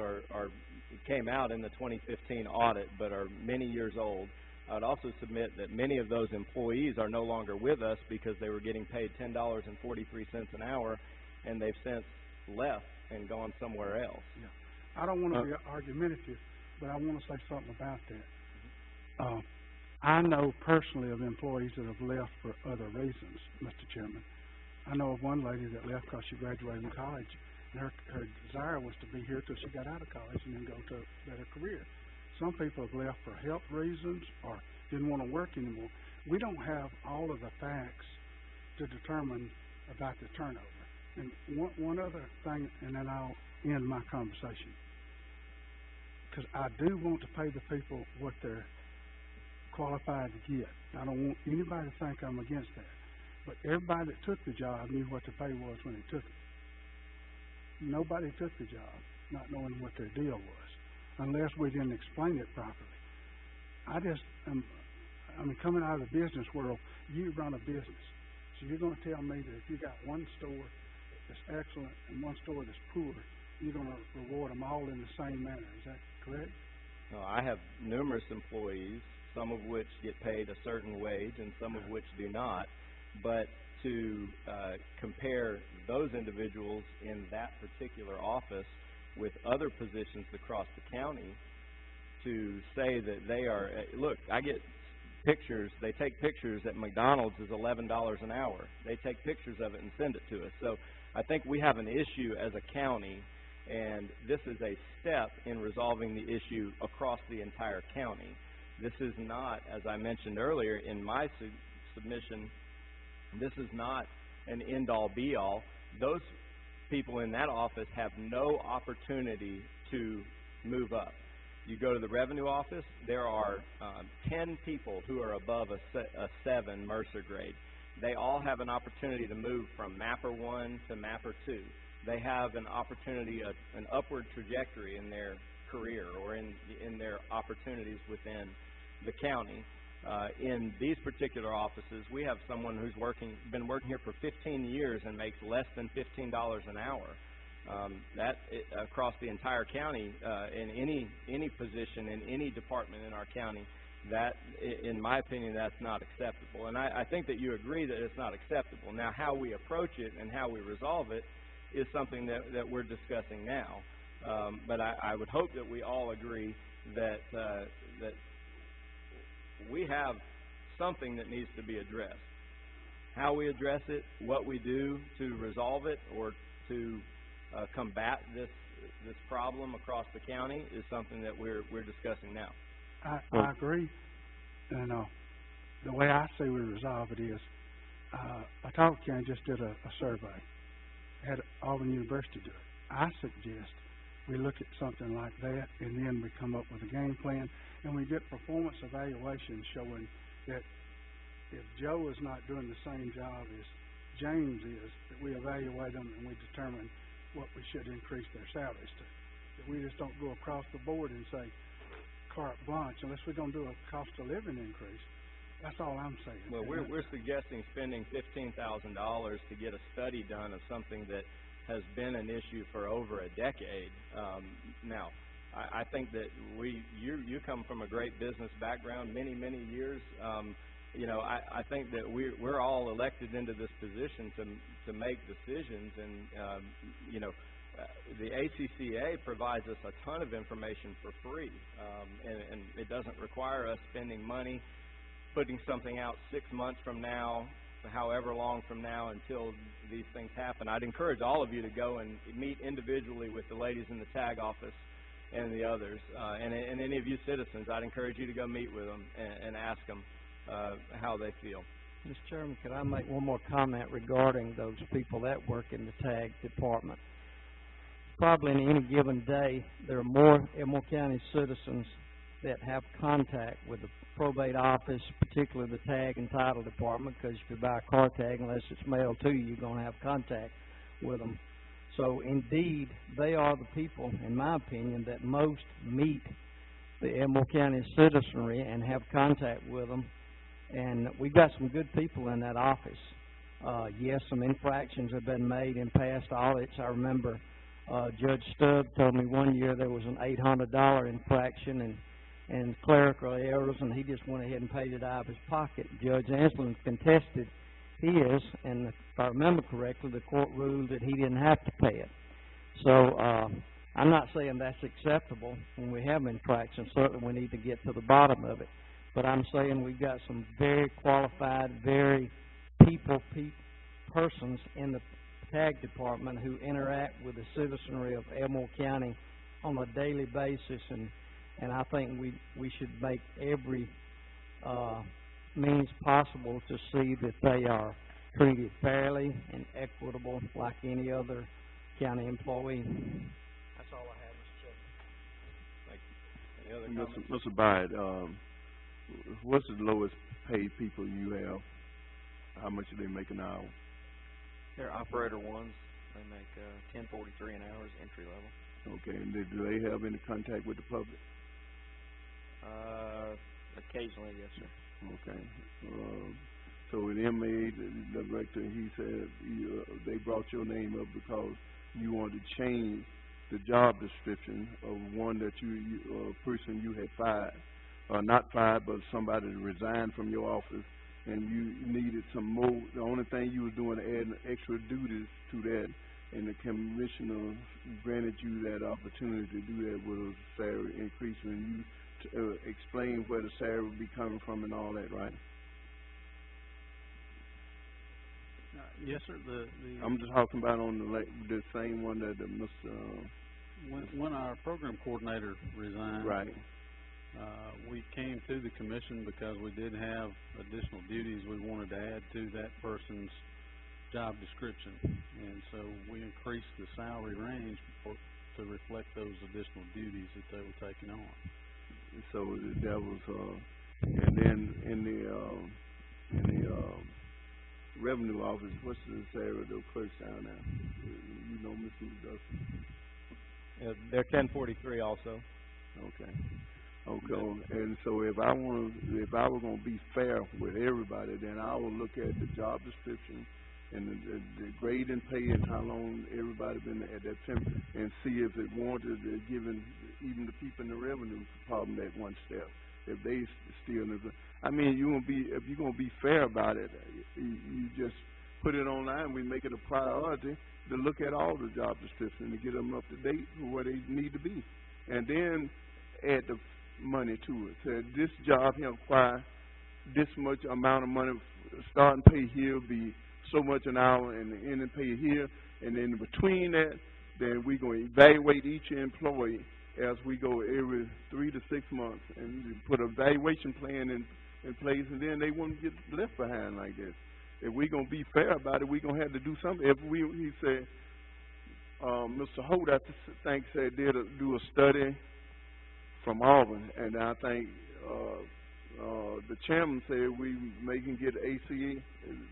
S1: came out in the 2015 audit, but are many years old. I would also submit that many of those employees are no longer with us because they were getting paid $10.43 an hour, and they've since left and gone somewhere else.
S10: Yeah. I don't want to be argumentative, but I want to say something about that. I know personally of employees that have left for other reasons, Mr. Chairman. I know of one lady that left because she graduated from college, and her desire was to be here till she got out of college and then go to a better career. Some people have left for health reasons or didn't want to work anymore. We don't have all of the facts to determine about the turnover. And one other thing, and then I'll end my conversation. Because I do want to pay the people what they're qualified to get. I don't want anybody to think I'm against that. But everybody that took the job knew what the pay was when they took it. Nobody took the job not knowing what their deal was, unless we didn't explain it properly. Coming out of the business world, you run a business. So you're going to tell me that if you got one store that's excellent and one store that's poor, you're going to reward them all in the same manner. Is that correct?
S1: No, I have numerous employees, some of which get paid a certain wage and some of which do not. But to compare those individuals in that particular office with other positions across the county, to say that they are, look, I get pictures, they take pictures at McDonald's is $11 an hour. They take pictures of it and send it to us. So I think we have an issue as a county, and this is a step in resolving the issue across the entire county. This is not, as I mentioned earlier in my submission, this is not an end-all, be-all. Those people in that office have no opportunity to move up. You go to the revenue office, there are 10 people who are above a 7 Mercer grade. They all have an opportunity to move from Mapper 1 to Mapper 2. They have an opportunity, an upward trajectory in their career or in their opportunities within the county. In these particular offices, we have someone who's been working here for 15 years and makes less than $15 an hour. Across the entire county, in any position in any department in our county, that, in my opinion, that's not acceptable. And I think that you agree that it's not acceptable. Now, how we approach it and how we resolve it is something that we're discussing now. But I would hope that we all agree that we have something that needs to be addressed. How we address it, what we do to resolve it or to combat this problem across the county is something that we're discussing now.
S10: I agree, and the way I say we resolve it is, Watauga County just did a survey, had Auburn University do it. I suggest we look at something like that, and then we come up with a game plan, and we get performance evaluations showing that if Joe is not doing the same job as James is, that we evaluate them and we determine what we should increase their salaries to. That we just don't go across the board and say, carte blanche, unless we're going to do a cost of living increase. That's all I'm saying.
S1: Well, we're suggesting spending $15,000 to get a study done of something that has been an issue for over a decade. Now, I think that you come from a great business background, many years. You know, I think that we're all elected into this position to make decisions, and you know, the ACCA provides us a ton of information for free, and it doesn't require us spending money putting something out 6 months from now, however long from now, until these things happen. I'd encourage all of you to go and meet individually with the ladies in the tag office and the others, and any of you citizens. I'd encourage you to go meet with them and ask them how they feel.
S9: Mr. Chairman, could I make one more comment regarding those people that work in the tag department? Probably in any given day, there are more Elmore County citizens that have contact with the probate office, particularly the tag and title department, because if you buy a car tag, unless it's mailed to you, you're going to have contact with them. So, indeed, they are the people, in my opinion, that most meet the Elmore County citizenry and have contact with them. And we've got some good people in that office. Yes, some infractions have been made in past audits. I remember Judge Stubb told me one year there was an $800 infraction and clerical errors, and he just went ahead and paid it out of his pocket. Judge Anslin contested his, and if I remember correctly, the court ruled that he didn't have to pay it. So I'm not saying that's acceptable when we have infractions. Certainly we need to get to the bottom of it. But I'm saying we've got some very qualified, very persons in the tag department who interact with the citizenry of Elmore County on a daily basis, and I think we should make every means possible to see that they are treated fairly and equitable like any other county employee. That's all I have, Mr. Chairman.
S1: Any other comments?
S8: Mr. Byatt, what's the lowest paid people you have? How much do they make an hour?
S7: They're operator ones. They make $10.43 an hour as entry level.
S8: Okay, and do they have any contact with the public?
S7: Occasionally, yes, sir.
S8: Okay. So with MA, the director, he said they brought your name up because you wanted to change the job description of one that person you had fired. Not fired, but somebody resigned from your office, and you needed some more. The only thing you were doing adding extra duties to that, and the commissioner granted you that opportunity to do that with a salary increase, and you explain where the salary would be coming from and all that, right?
S11: Yes, sir.
S8: I'm just talking about on the same one that Mr.
S11: When our program coordinator resigned,
S8: right.
S11: We came to the commission because we did have additional duties we wanted to add to that person's job description. And so we increased the salary range to reflect those additional duties that they were taking on.
S8: So that was, and then in the revenue office, what's the salary of the clerks down there? You know, Mr. McDuffie?
S1: They're 1043 also.
S8: Okay. And so if I were gonna be fair with everybody, then I will look at the job description and the grade and pay and how long everybody been at that temp, and see if it warranted giving even the people in the revenue department that one step. If they still, I mean, if you're gonna be fair about it, you just put it online. We make it a priority to look at all the job descriptions and get them up to date for where they need to be, and then add the money to it. So this job here require this much amount of money. Starting pay here will be so much an hour, and the ending pay here, and then between that, then we're going to evaluate each employee as we go every 3 to 6 months, and put an evaluation plan in place, and then they won't get left behind like this. If we're going to be fair about it, we're going to have to do something. He said, Mr. Holt, I think, said do a study from Auburn, and I think the chairman said we may can get ACA,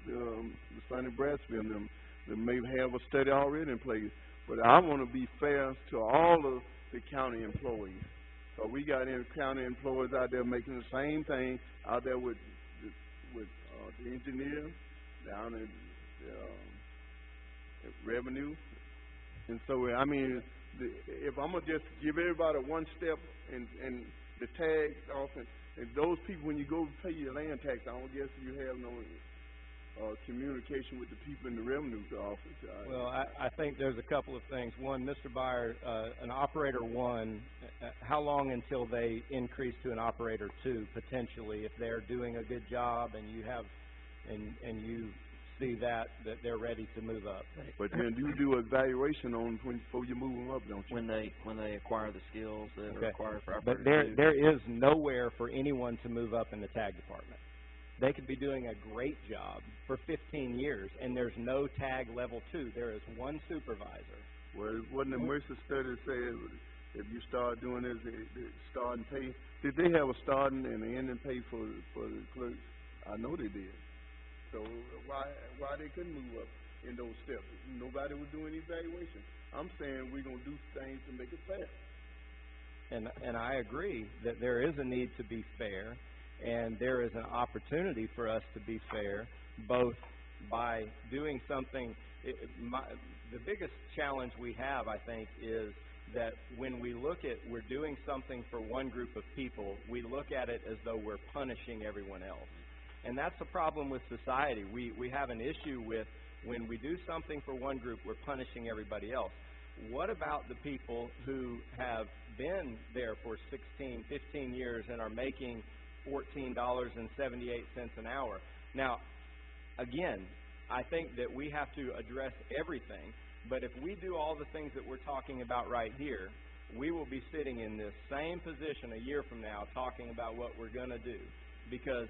S8: the Sonny Bradsfield, and they may have a study already in place. But I want to be fair to all of the county employees. So we got county employees out there making the same thing out there with the engineer down in revenue. And so, I mean, if I'm going to just give everybody one step and the tag off, and those people, when you go pay your land tax, I don't guess you have no communication with the people in the revenue office.
S1: Well, I think there's a couple of things. One, Mr. Byer, an operator 1, how long until they increase to an operator 2, potentially, if they're doing a good job and you have, and you see that they're ready to move up?
S8: But then you do an evaluation on before you move them up, don't you?
S7: When they acquire the skills that are required for
S1: But
S7: operator 2.
S1: there is nowhere for anyone to move up in the tag department. They could be doing a great job for 15 years, and there's no tag level 2. There is one supervisor.
S8: Well, wasn't the Mercer study said if you start doing this, the starting pay? Did they have a starting and an ending pay for the clerks? I know they did. So why they couldn't move up in those steps? Nobody was doing evaluation. I'm saying we're gonna do things to make it fair.
S1: And I agree that there is a need to be fair, and there is an opportunity for us to be fair, both by doing something. The biggest challenge we have, I think, is that when we look at we're doing something for one group of people, we look at it as though we're punishing everyone else. And that's the problem with society. We have an issue with when we do something for one group, we're punishing everybody else. What about the people who have been there for 16, 15 years and are making $14.78 an hour? Now, again, I think that we have to address everything, but if we do all the things that we're talking about right here, we will be sitting in this same position a year from now talking about what we're going to do, because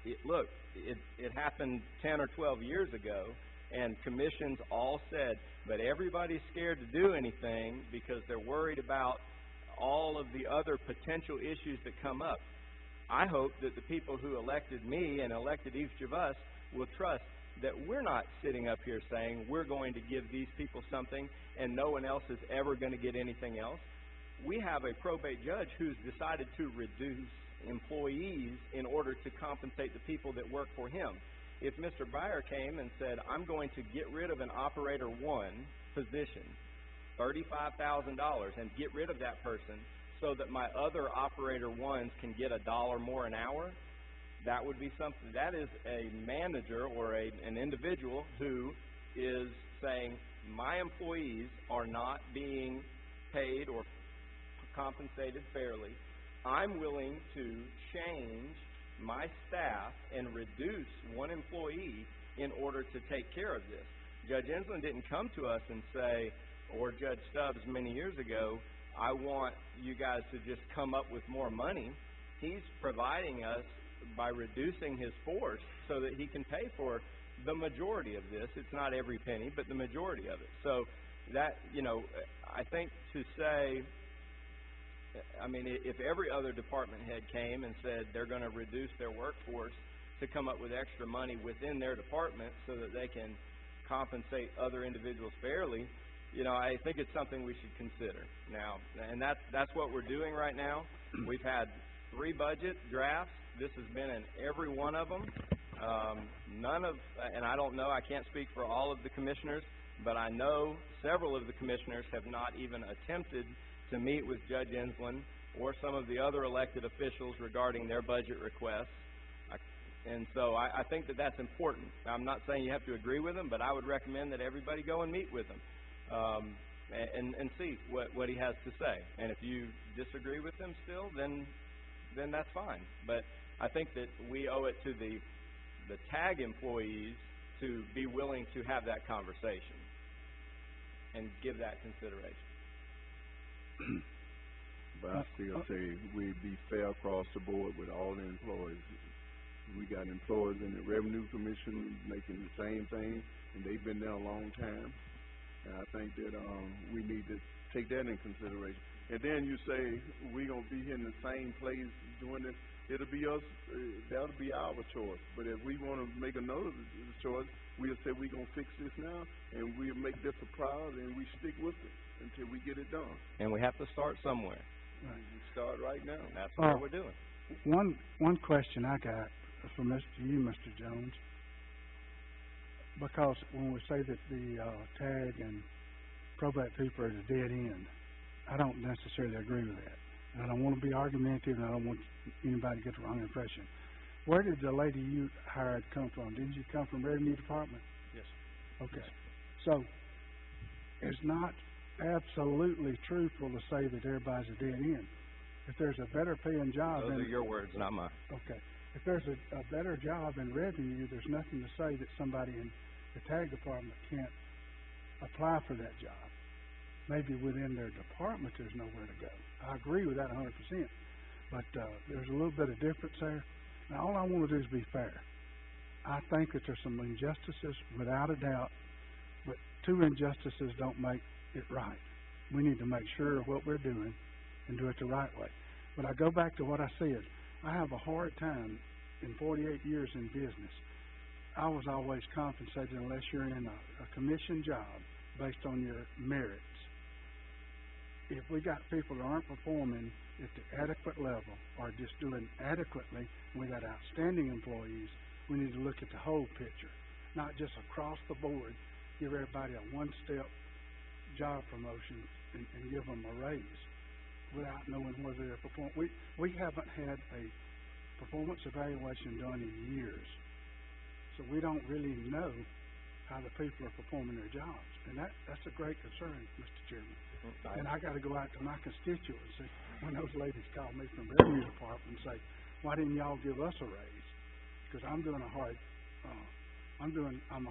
S1: it happened 10 or 12 years ago, and commissions all said, but everybody's scared to do anything because they're worried about all of the other potential issues that come up. I hope that the people who elected me and elected each of us will trust that we're not sitting up here saying we're going to give these people something and no one else is ever going to get anything else. We have a probate judge who's decided to reduce employees in order to compensate the people that work for him. If Mr. Byer came and said, I'm going to get rid of an operator 1 position, $35,000, and get rid of that person so that my other operator 1s can get $1 more an hour, that would be something. That is a manager or an individual who is saying, my employees are not being paid or compensated fairly. I'm willing to change my staff and reduce one employee in order to take care of this. Judge Enslin didn't come to us and say, or Judge Stubbs many years ago, I want you guys to just come up with more money. He's providing us by reducing his force so that he can pay for the majority of this. It's not every penny, but the majority of it. So that, you know, I think to say, I mean, if every other department head came and said they're going to reduce their workforce to come up with extra money within their department so that they can compensate other individuals fairly, you know, I think it's something we should consider now. And that's what we're doing right now. We've had 3 budget drafts. This has been in every one of them. None of, and I don't know, I can't speak for all of the commissioners, but I know several of the commissioners have not even attempted to meet with Judge Ensland or some of the other elected officials regarding their budget requests. And so I think that that's important. I'm not saying you have to agree with them, but I would recommend that everybody go and meet with them and see what he has to say. And if you disagree with him still, then that's fine. But I think that we owe it to the TAG employees to be willing to have that conversation and give that consideration.
S8: But I still say we'd be fair across the board with all the employees. We got employees in the Revenue Commission making the same thing, and they've been there a long time. And I think that we need to take that in consideration. And then you say we're going to be in the same place doing this. It'll be us, that'll be our choice. But if we want to make another choice, we'll say we're going to fix this now, and we'll make this a priority, and we stick with it until we get it done.
S1: And we have to start somewhere.
S8: Right. We start right now.
S1: And that's what we're doing.
S10: One question I got for Mr. Jones, because when we say that the TAG and probate people are at a dead end, I don't necessarily agree with that. And I don't want to be argumentative, and I don't want anybody to get the wrong impression. Where did the lady you hired come from? Didn't you come from Revenue Department?
S4: Yes.
S10: Okay. So it's not absolutely truthful to say that everybody's a dead end. If there's a better paying job,
S1: those are your words, not mine.
S10: Okay. If there's a better job in revenue, there's nothing to say that somebody in the TAG department can't apply for that job. Maybe within their department there's nowhere to go. I agree with that 100%. But there's a little bit of difference there. Now, all I want to do is be fair. I think that there's some injustices, without a doubt, but 2 injustices don't make it right. We need to make sure of what we're doing and do it the right way. But I go back to what I said. I have a hard time in 48 years in business. I was always compensated unless you're in a commission job based on your merits. If we got people that aren't performing at the adequate level or just doing adequately, and we got outstanding employees, we need to look at the whole picture, not just across the board, give everybody a one-step job promotion and give them a raise without knowing whether they're performing. We haven't had a performance evaluation done in years, so we don't really know how the people are performing their jobs, and that's a great concern, Mr. Chairman. And I got to go out to my constituency when those ladies call me from the Revenue Department and say, "Why didn't y'all give us a raise?" Because I'm a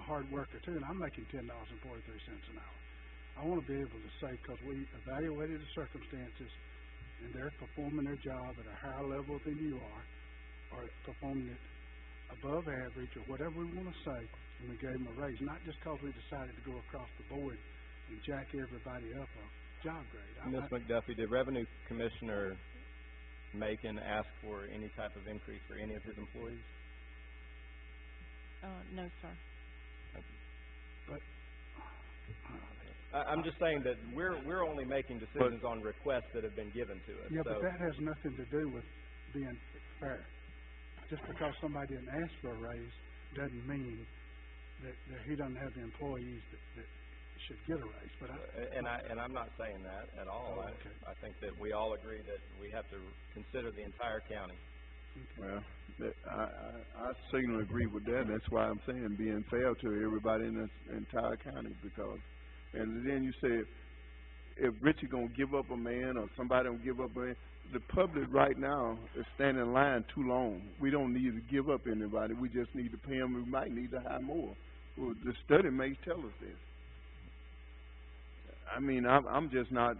S10: hard worker too, and I'm making $10.43 an hour. I want to be able to say, because we evaluated the circumstances, and they're performing their job at a higher level than you are, or performing it above average, or whatever we want to say, and we gave them a raise, not just because we decided to go across the board and jack everybody up a job grade.
S1: Ms. McDuffie, did Revenue Commissioner Macon ask for any type of increase for any of his employees?
S2: No, sir.
S10: But
S1: I'm just saying that we're only making decisions on requests that have been given to us.
S10: Yeah,
S1: so.
S10: but that has nothing to do with being fair. Just because somebody didn't ask for a raise doesn't mean that he doesn't have the employees that should get a raise. But
S1: I'm not saying that at all.
S10: Oh, okay.
S1: I think that we all agree that we have to consider the entire county.
S8: Well, I certainly agree with that. That's why I'm saying being fair to everybody in the entire county, because, and then you say if Richie gonna give up a man or somebody gonna give up a man, the public right now is standing in line too long. We don't need to give up anybody. We just need to pay them. We might need to hire more. Well, the study may tell us this. I mean, I'm just not,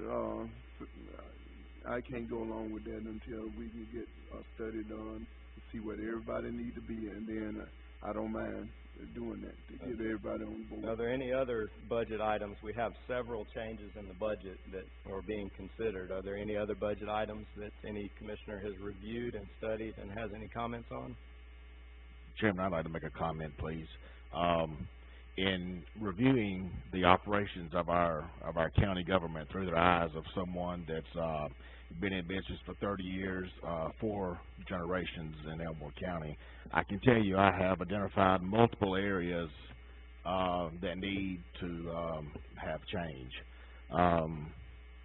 S8: I can't go along with that until we can get a study done, to see what everybody need to be, and then I don't mind doing that, to get everybody on board.
S1: Are there any other budget items? We have several changes in the budget that are being considered. Are there any other budget items that any commissioner has reviewed and studied and has any comments on?
S4: Chairman, I'd like to make a comment, please. In reviewing the operations of our county government through the eyes of someone that's been in business for 30 years, 4 generations in Elmore County, I can tell you I have identified multiple areas that need to have change.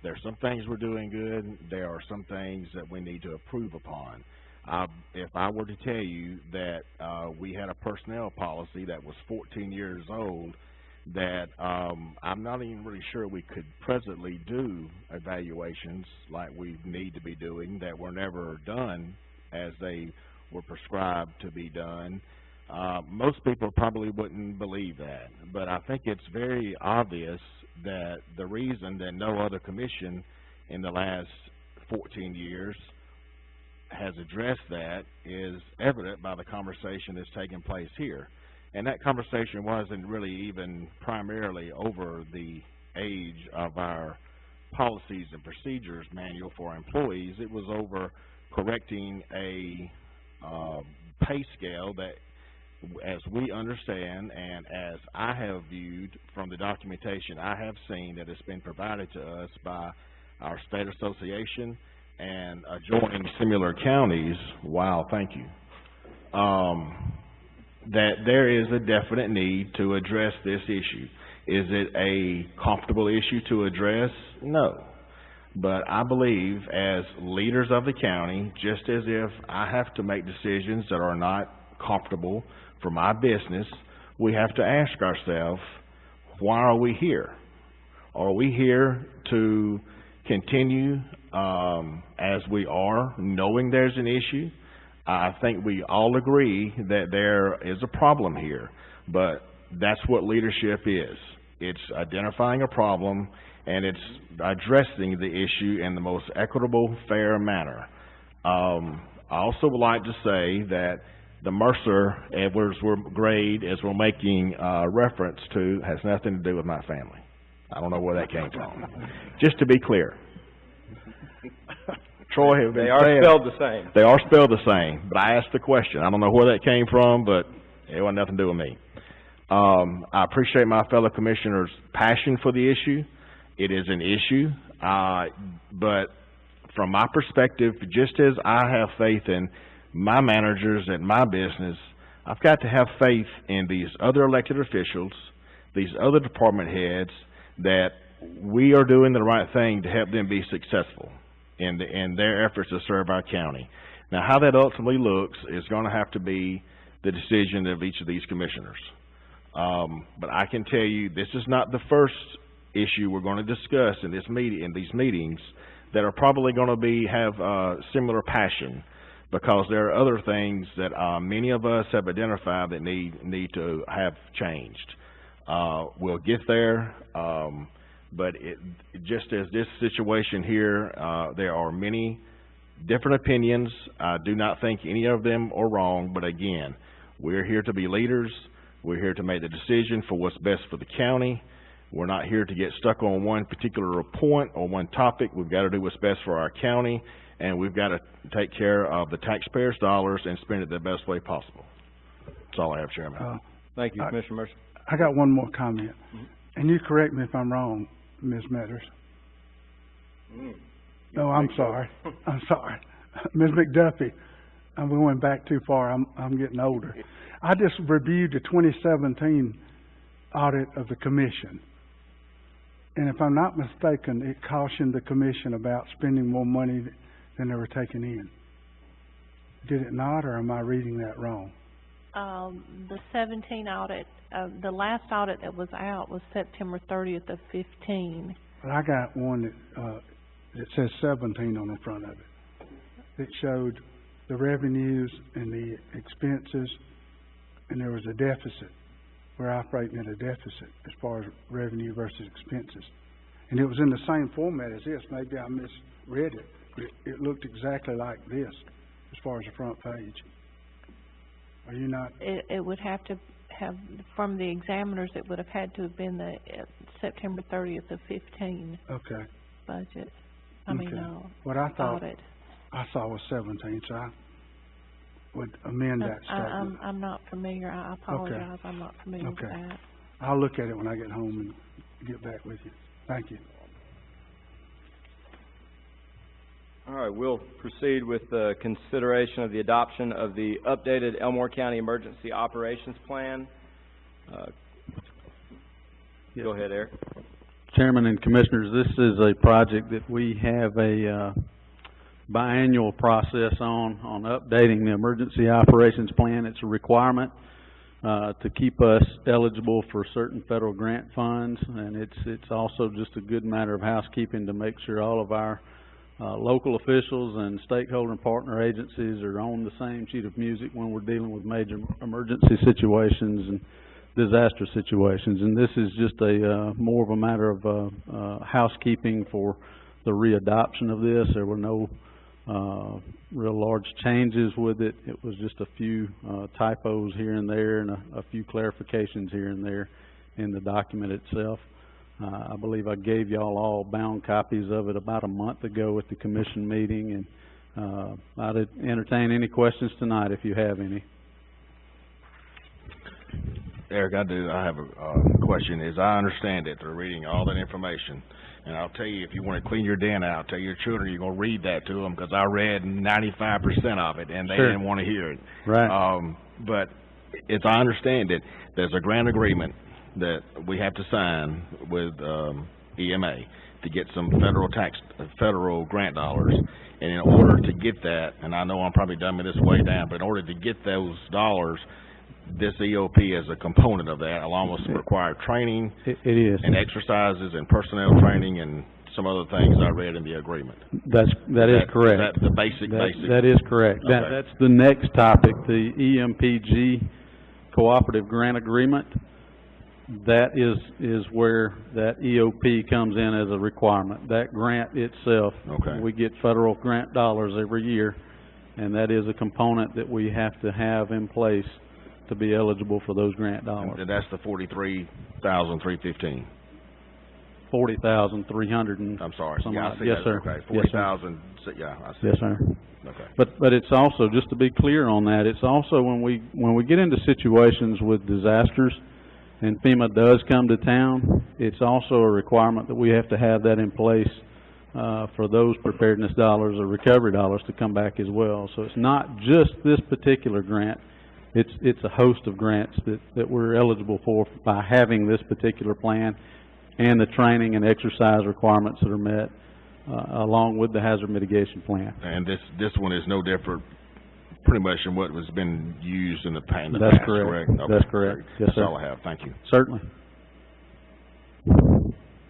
S4: There's some things we're doing good. There are some things that we need to improve upon. If I were to tell you that we had a personnel policy that was 14 years old, that I'm not even really sure we could presently do evaluations like we need to be doing, that were never done as they were prescribed to be done, most people probably wouldn't believe that. But I think it's very obvious that the reason that no other commission in the last 14 years has addressed that is evident by the conversation that's taking place here. And that conversation wasn't really even primarily over the age of our policies and procedures manual for employees. It was over correcting a pay scale that, as we understand and as I have viewed from the documentation I have seen that has been provided to us by our state association and adjoining similar counties, wow, thank you, that there is a definite need to address this issue. Is it a comfortable issue to address? No. But I believe as leaders of the county, just as if I have to make decisions that are not comfortable for my business, we have to ask ourselves, why are we here? Are we here to continue as we are, knowing there's an issue? I think we all agree that there is a problem here, but that's what leadership is. It's identifying a problem and it's addressing the issue in the most equitable, fair manner. I also would like to say that the Mercer Edwards grade, as we're making reference to, has nothing to do with my family. I don't know where that came from. Just to be clear. Troy,
S1: they are spelled the same.
S4: They are spelled the same, but I asked the question. I don't know where that came from, but it wasn't nothing to do with me. I appreciate my fellow commissioners' passion for the issue. It is an issue, but from my perspective, just as I have faith in my managers and my business, I've got to have faith in these other elected officials, these other department heads, that we are doing the right thing to help them be successful in their efforts to serve our county. Now, how that ultimately looks is going to have to be the decision of each of these commissioners. But I can tell you, this is not the first issue we're going to discuss in this meeting, in these meetings, that are probably going to have similar passion, because there are other things that many of us have identified that need to have changed. We'll get there, but just as this situation here, there are many different opinions. I do not think any of them are wrong, but again, we're here to be leaders. We're here to make the decision for what's best for the county. We're not here to get stuck on one particular point or one topic. We've got to do what's best for our county, and we've got to take care of the taxpayers' dollars and spend it the best way possible. That's all I have, Chairman.
S1: Thank you, Commissioner Mercer.
S10: I got one more comment, and you correct me if I'm wrong, Ms. Metters. No, I'm sorry. I'm sorry. Ms. McDuffie, I'm going back too far. I'm getting older. I just reviewed the 2017 audit of the commission. And if I'm not mistaken, it cautioned the commission about spending more money than they were taking in. Did it not, or am I reading that wrong?
S2: The 17 audit, the last audit that was out was September 30th of 15.
S10: But I got one that says 17 on the front of it. It showed the revenues and the expenses, and there was a deficit. We're operating at a deficit as far as revenue versus expenses. And it was in the same format as this. Maybe I misread it, but it looked exactly like this as far as the front page. Are you not?
S2: It would have to have, from the examiners, it would have had to have been the September 30th of 15
S10: Okay.
S2: budget.
S10: Okay. What I thought
S2: audit.
S10: I saw was 17, so I would amend that statement.
S2: I'm not familiar. I apologize. I'm not familiar with that.
S10: I'll look at it when I get home and get back with you. Thank you.
S1: All right, we'll proceed with the consideration of the adoption of the updated Elmore County Emergency Operations Plan. Go ahead, Eric.
S11: Chairman and Commissioners, this is a project that we have a biannual process on updating the Emergency Operations Plan. It's a requirement to keep us eligible for certain federal grant funds, and it's also just a good matter of housekeeping to make sure all of our local officials and stakeholder and partner agencies are on the same sheet of music when we're dealing with major emergency situations and disaster situations. And this is just a more of a matter of housekeeping for the readoption of this. There were no real large changes with it. It was just a few typos here and there and a few clarifications here and there in the document itself. I believe I gave y'all all bound copies of it about a month ago at the commission meeting, and I'd entertain any questions tonight if you have any.
S4: Eric, I have a question. As I understand it, they're reading all that information, and I'll tell you, if you want to clean your den out, tell your children you're going to read that to them, because I read 95% of it, and they didn't want to hear it.
S11: Right.
S4: But as I understand it, there's a grant agreement that we have to sign with EMA to get some federal grant dollars, and in order to get that, and I know I'm probably dumbing this way down, but in order to get those dollars, this EOP is a component of that, along with some required training.
S11: It is.
S4: And exercises and personnel training and some other things I read in the agreement.
S11: That is correct.
S4: Is that the basic?
S11: That is correct.
S4: Okay.
S11: That's the next topic, the EMPG Cooperative Grant Agreement. That is where that EOP comes in as a requirement. That grant itself, we get federal grant dollars every year, and that is a component that we have to have in place to be eligible for those grant dollars.
S4: And that's the $43,315.
S11: 40,300 and
S4: I'm sorry. Yeah, I see
S11: yes,
S4: that.
S11: sir.
S4: Okay, 40,000. Yeah, I see.
S11: Yes, sir.
S4: Okay.
S11: But it's also, just to be clear on that, it's also when we get into situations with disasters and FEMA does come to town, it's also a requirement that we have to have that in place for those preparedness dollars or recovery dollars to come back as well. So it's not just this particular grant. It's a host of grants that we're eligible for by having this particular plan and the training and exercise requirements that are met along with the hazard mitigation plan.
S4: And this one is no different pretty much than what has been used in the past.
S11: That's correct. Okay. That's correct. Yes,
S4: That's
S11: sir.
S4: all I have. Thank you.
S11: Certainly.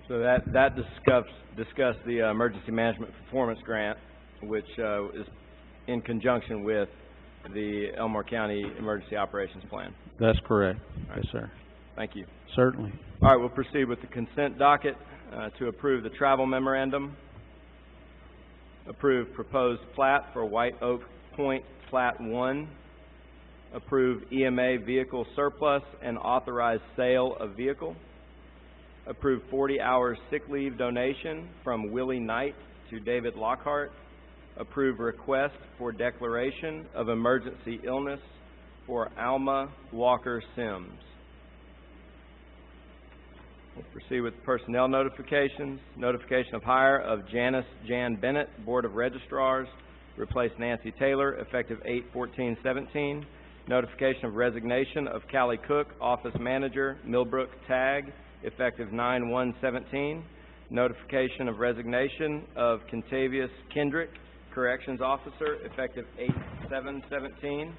S1: So that discussed the Emergency Management Performance Grant, which is in conjunction with the Elmore County Emergency Operations Plan.
S11: That's correct.
S1: Right.
S11: Yes, sir.
S1: Thank you.
S11: Certainly.
S1: All right, we'll proceed with the consent docket to approve the travel memorandum, approve proposed plat for White Oak Point Plat 1, approve EMA vehicle surplus and authorize sale of vehicle, approve 40 hours sick leave donation from Willie Knight to David Lockhart, approve request for declaration of emergency illness for Alma Walker Sims. We'll proceed with personnel notifications. Notification of hire of Janice Jan Bennett, Board of Registrars, replace Nancy Taylor, effective 8/14/17. Notification of resignation of Callie Cook, Office Manager, Millbrook Tag, effective 9/1/17. Notification of resignation of Contavious Kendrick, Corrections Officer, effective 8/7/17.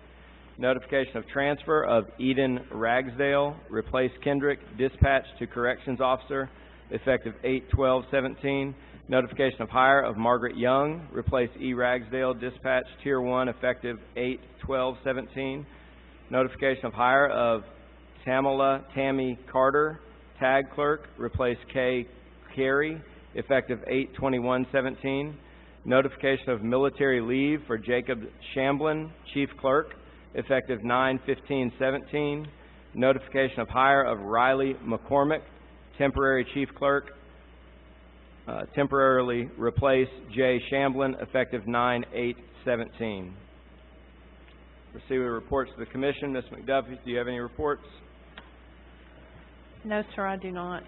S1: Notification of transfer of Eden Ragsdale, replace Kendrick, dispatch to Corrections Officer, effective 8/12/17. Notification of hire of Margaret Young, replace E. Ragsdale, dispatch Tier 1, effective 8/12/17. Notification of hire of Tammy Carter, tag clerk, replace Kay Carey, effective 8/21/17. Notification of military leave for Jacob Shamblin, Chief Clerk, effective 9/15/17. Notification of hire of Riley McCormick, temporary Chief Clerk, temporarily replace Jay Shamblin, effective 9/8/17. Proceed with reports to the Commission. Ms. McDuffie, do you have any reports?
S2: No, sir, I do not.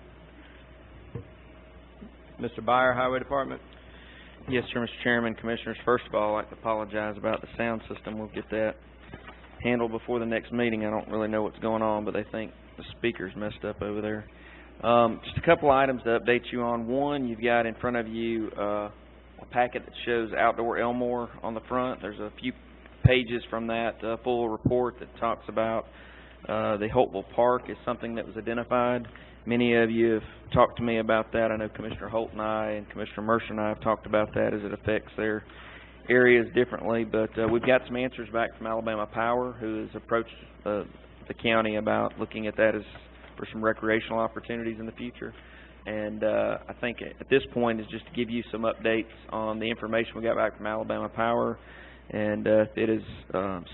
S1: Mr. Byer, Highway Department.
S7: Yes, sir, Mr. Chairman, Commissioners. First of all, I'd like to apologize about the sound system. We'll get that handled before the next meeting. I don't really know what's going on, but they think the speaker's messed up over there. Just a couple items to update you on. One, you've got in front of you a packet that shows Outdoor Elmore on the front. There's a few pages from that full report that talks about the Holtville Park is something that was identified. Many of you have talked to me about that. I know Commissioner Holt and I and Commissioner Mercer and I have talked about that as it affects their areas differently. But we've got some answers back from Alabama Power, who has approached the county about looking at that as for some recreational opportunities in the future. And I think at this point is just to give you some updates on the information we got back from Alabama Power. And if it is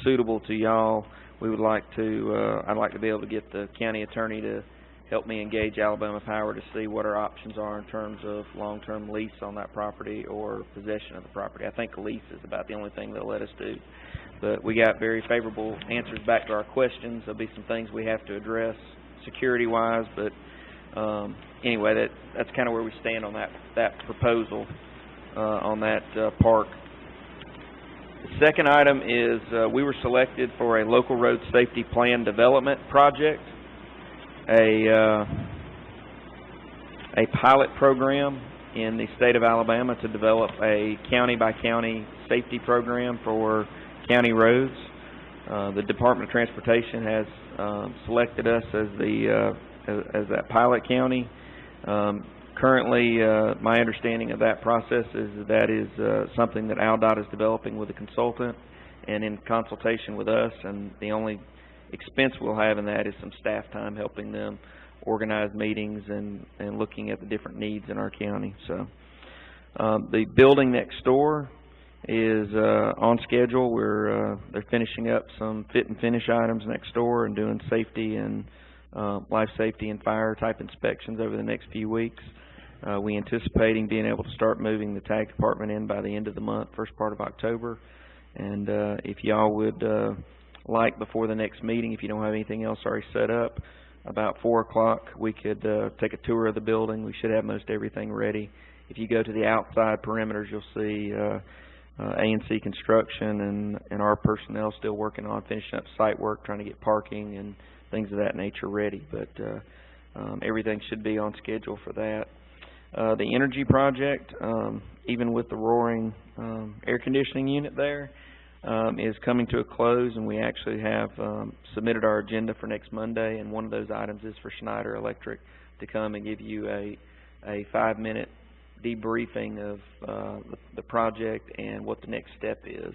S7: suitable to y'all, we would like to, I'd like to be able to get the county attorney to help me engage Alabama Power to see what our options are in terms of long-term lease on that property or possession of the property. I think lease is about the only thing they'll let us do. But we got very favorable answers back to our questions. There'll be some things we have to address security-wise, but anyway, that's kind of where we stand on that proposal on that park. The second item is we were selected for a local road safety plan development project, a pilot program in the state of Alabama to develop a county-by-county safety program for county roads. The Department of Transportation has selected us as that pilot county. Currently, my understanding of that process is that is something that ALDOT is developing with a consultant and in consultation with us, and the only expense we'll have in that is some staff time helping them organize meetings and looking at the different needs in our county. So the building next door is on schedule. They're finishing up some fit and finish items next door and doing safety and life safety and fire type inspections over the next few weeks. We anticipating being able to start moving the tag department in by the end of the month, first part of October. And if y'all would like before the next meeting, if you don't have anything else already set up, about 4 o'clock we could take a tour of the building. We should have most everything ready. If you go to the outside perimeters, you'll see A&C Construction and our personnel still working on finishing up site work, trying to get parking and things of that nature ready. But everything should be on schedule for that. The energy project, even with the roaring air conditioning unit there, is coming to a close, and we actually have submitted our agenda for next Monday, and one of those items is for Schneider Electric to come and give you a 5-minute debriefing of the project and what the next step is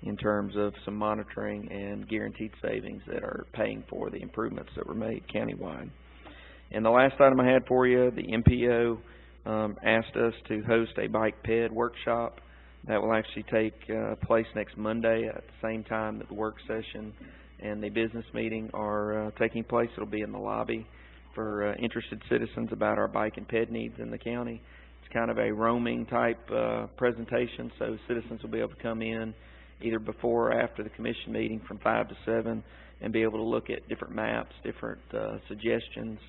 S7: in terms of some monitoring and guaranteed savings that are paying for the improvements that were made countywide. And the last item I had for you, the MPO asked us to host a bike ped workshop that will actually take place next Monday at the same time that the work session and the business meeting are taking place. It'll be in the lobby for interested citizens about our bike and ped needs in the county. It's kind of a roaming type presentation, so citizens will be able to come in either before or after the commission meeting from 5 to 7 and be able to look at different maps, different suggestions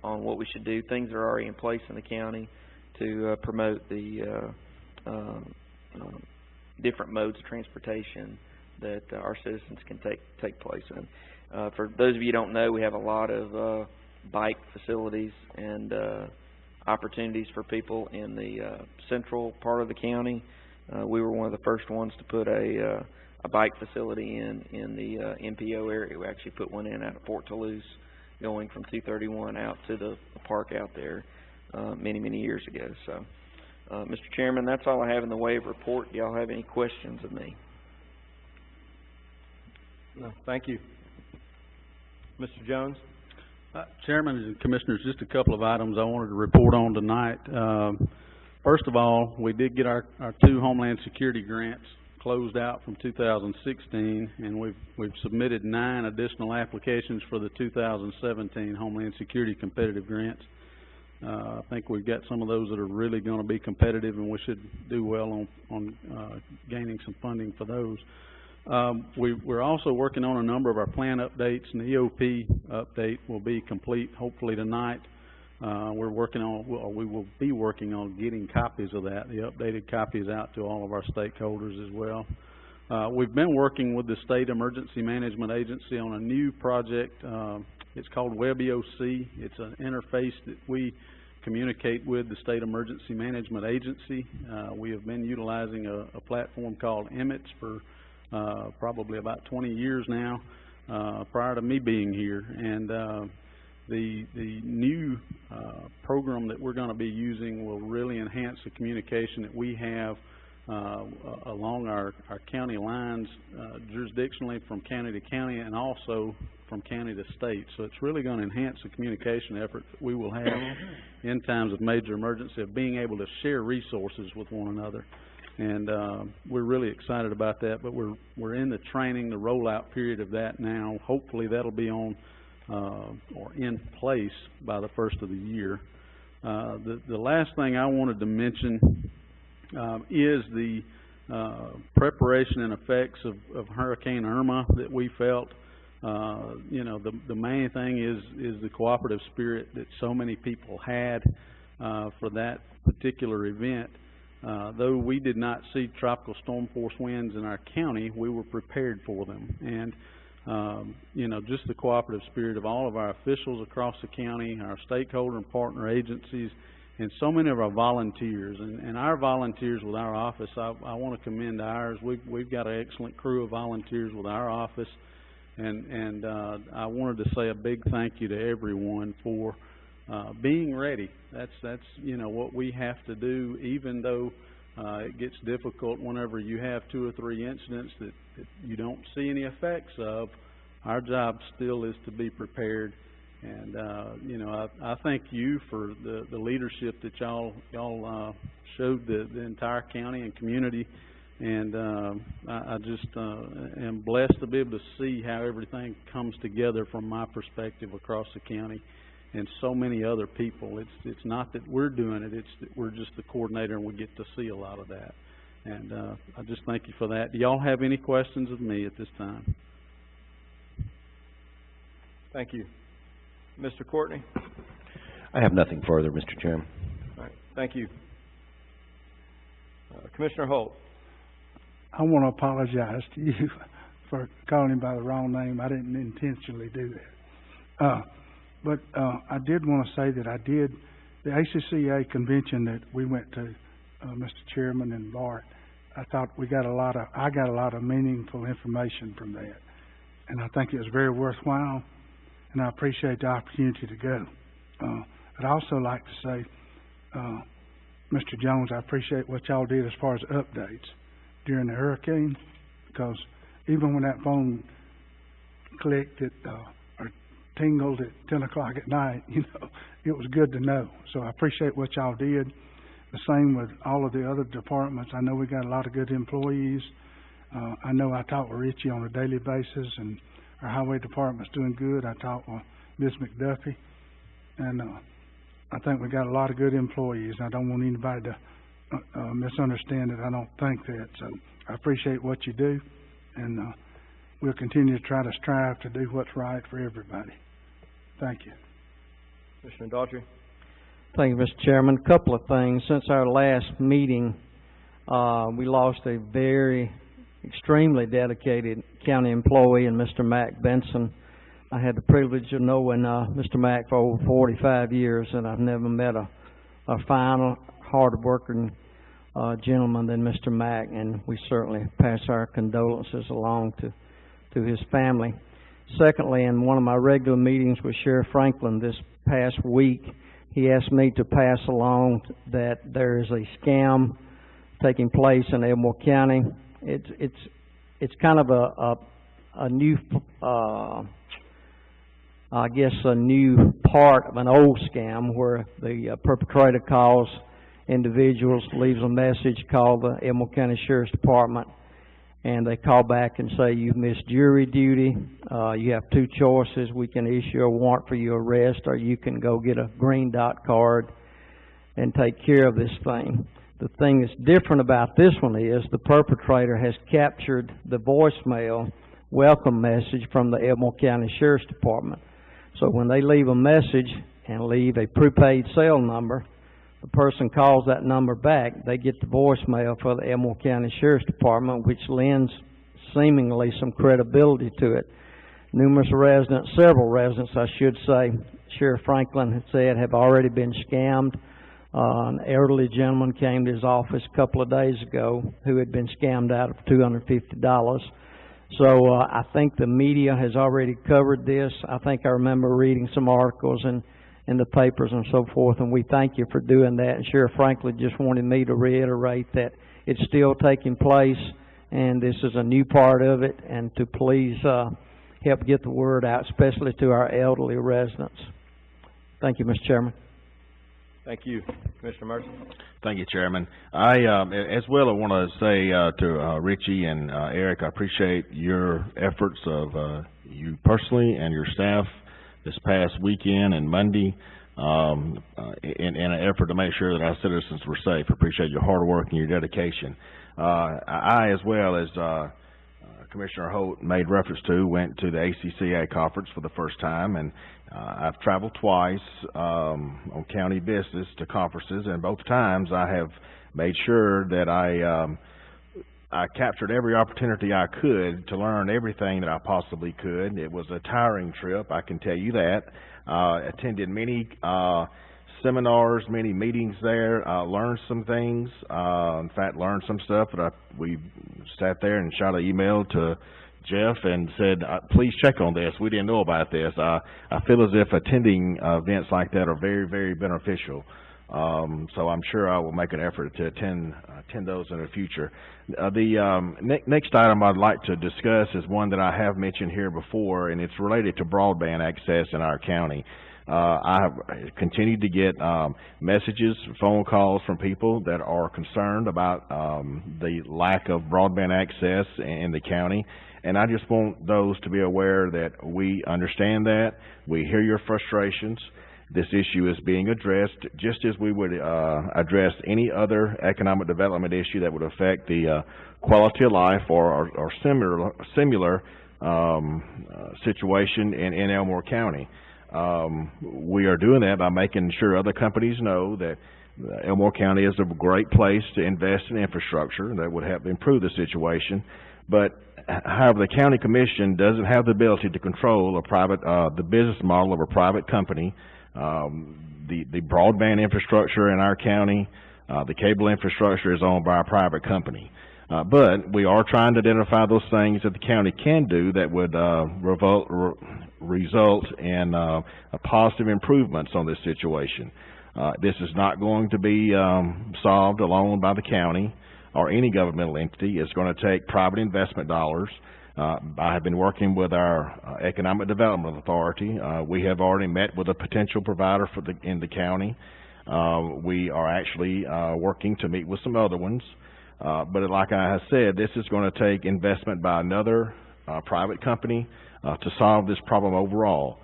S7: on what we should do, things that are already in place in the county to promote the different modes of transportation that our citizens can take place in. For those of you who don't know, we have a lot of bike facilities and opportunities for people in the central part of the county. We were one of the first ones to put a bike facility in the MPO area. We actually put one in out of Fort Toulouse, going from 231 out to the park out there many years ago. So, Mr. Chairman, that's all I have in the way of report. Do y'all have any questions of me?
S1: No, thank you. Mr. Jones?
S11: Chairman and Commissioners, just a couple of items I wanted to report on tonight. First of all, we did get our 2 Homeland Security grants closed out from 2016, and we've submitted 9 additional applications for the 2017 Homeland Security competitive grants. I think we've got some of those that are really going to be competitive, and we should do well on gaining some funding for those. We're also working on a number of our plan updates, and the EOP update will be complete hopefully tonight. We're working on, we will be working on getting copies of that, the updated copies out to all of our stakeholders as well. We've been working with the State Emergency Management Agency on a new project. It's called WebEOC. It's an interface that we communicate with the State Emergency Management Agency. We have been utilizing a platform called EMITS for probably about 20 years now, prior to me being here. And the new program that we're going to be using will really enhance the communication that we have along our county lines, jurisdictionally from county to county, and also from county to state. So it's really going to enhance the communication effort that we will have in times of major emergency, of being able to share resources with one another. And we're really excited about that, but we're in the training, the rollout period of that now. Hopefully that'll be on or in place by the first of the year. The last thing I wanted to mention is the preparation and effects of Hurricane Irma that we felt. You know, the main thing is the cooperative spirit that so many people had for that particular event. Though we did not see tropical storm force winds in our county, we were prepared for them. And you know, just the cooperative spirit of all of our officials across the county, our stakeholder and partner agencies, and so many of our volunteers. And our volunteers with our office, I want to commend ours. We've got an excellent crew of volunteers with our office, and I wanted to say a big thank you to everyone for being ready. That's you know what we have to do, even though it gets difficult whenever you have 2 or 3 incidents that you don't see any effects of. Our job still is to be prepared, and you know, I thank you for the leadership that y'all showed the entire county and community, and I just am blessed to be able to see how everything comes together from my perspective across the county. And so many other people. It's not that we're doing it, it's that we're just the coordinator, and we get to see a lot of that. And I just thank you for that. Do y'all have any questions of me at this time?
S1: Thank you. Mr. Courtney?
S3: I have nothing further, Mr. Chairman.
S1: All right. Thank you. Commissioner Holt?
S10: I want to apologize to you for calling him by the wrong name. I didn't intentionally do that. But I did want to say that I did, the ACCA convention that we went to, Mr. Chairman and Bart, I thought I got a lot of meaningful information from that. And I think it was very worthwhile, and I appreciate the opportunity to go. I'd also like to say, Mr. Jones, I appreciate what y'all did as far as updates during the hurricane, because even when that phone clicked or tingled at 10 o'clock at night, you know, it was good to know. So I appreciate what y'all did. The same with all of the other departments. I know we got a lot of good employees. I know I talk with Richie on a daily basis, and our highway department's doing good. I talk with Ms. McDuffie, and I think we got a lot of good employees. I don't want anybody to misunderstand it. I don't think that. So I appreciate what you do, and we'll continue to try to strive to do what's right for everybody. Thank you.
S1: Commissioner Daughtry?
S9: Thank you, Mr. Chairman. A couple of things. Since our last meeting, we lost a very extremely dedicated county employee in Mr. Mac Benson. I had the privilege of knowing Mr. Mac for over 45 years, and I've never met a finer, hard-working gentleman than Mr. Mac, and we certainly pass our condolences along to his family. Secondly, in one of my regular meetings with Sheriff Franklin this past week, he asked me to pass along that there is a scam taking place in Elmore County. It's kind of a new I guess, a new part of an old scam where the perpetrator calls individuals, leaves a message, call the Elmore County Sheriff's Department, and they call back and say, you've missed jury duty, you have two choices, we can issue a warrant for your arrest, or you can go get a green dot card and take care of this thing. The thing that's different about this one is the perpetrator has captured the voicemail welcome message from the Elmore County Sheriff's Department. So when they leave a message and leave a prepaid cell number, the person calls that number back, they get the voicemail for the Elmore County Sheriff's Department, which lends seemingly some credibility to it. Numerous residents, several residents I should say, Sheriff Franklin had said, have already been scammed. An elderly gentleman came to his office a couple of days ago who had been scammed out of $250. So I think the media has already covered this. I think I remember reading some articles in the papers and so forth, and we thank you for doing that. And Sheriff Franklin just wanted me to reiterate that it's still taking place, and this is a new part of it, and to please help get the word out, especially to our elderly residents. Thank you, Mr. Chairman.
S1: Thank you. Commissioner Mercer.
S4: Thank you, Chairman. I, as well, I want to say to Richie and Eric, I appreciate your efforts of you personally and your staff this past weekend and Monday in an effort to make sure that our citizens were safe. I appreciate your hard work and your dedication. I, as well as Commissioner Holt made reference to, went to the ACCA conference for the first time, and I've traveled twice on county business to conferences, and both times I have made sure that I captured every opportunity I could to learn everything that I possibly could. It was a tiring trip, I can tell you that. Attended many seminars, many meetings there, learned some things. In fact, learned some stuff that we sat there and shot an email to Jeff and said, please check on this. We didn't know about this. I feel as if attending events like that are very, very beneficial. So I'm sure I will make an effort to attend those in the future. The next item I'd like to discuss is one that I have mentioned here before, and it's related to broadband access in our county. I have continued to get messages, phone calls from people that are concerned about the lack of broadband access in the county. And I just want those to be aware that we understand that. We hear your frustrations. This issue is being addressed just as we would address any other economic development issue that would affect the quality of life or similar situation in Elmore County. We are doing that by making sure other companies know that Elmore County is a great place to invest in infrastructure that would help improve the situation. But however, the county commission doesn't have the ability to control the business model of a private company. The broadband infrastructure in our county, the cable infrastructure is owned by a private company. But we are trying to identify those things that the county can do that would result in positive improvements on this situation. This is not going to be solved alone by the county or any governmental entity. It's going to take private investment dollars. I have been working with our Economic Development Authority. We have already met with a potential provider in the county. We are actually working to meet with some other ones. But like I have said, this is going to take investment by another private company to solve this problem overall.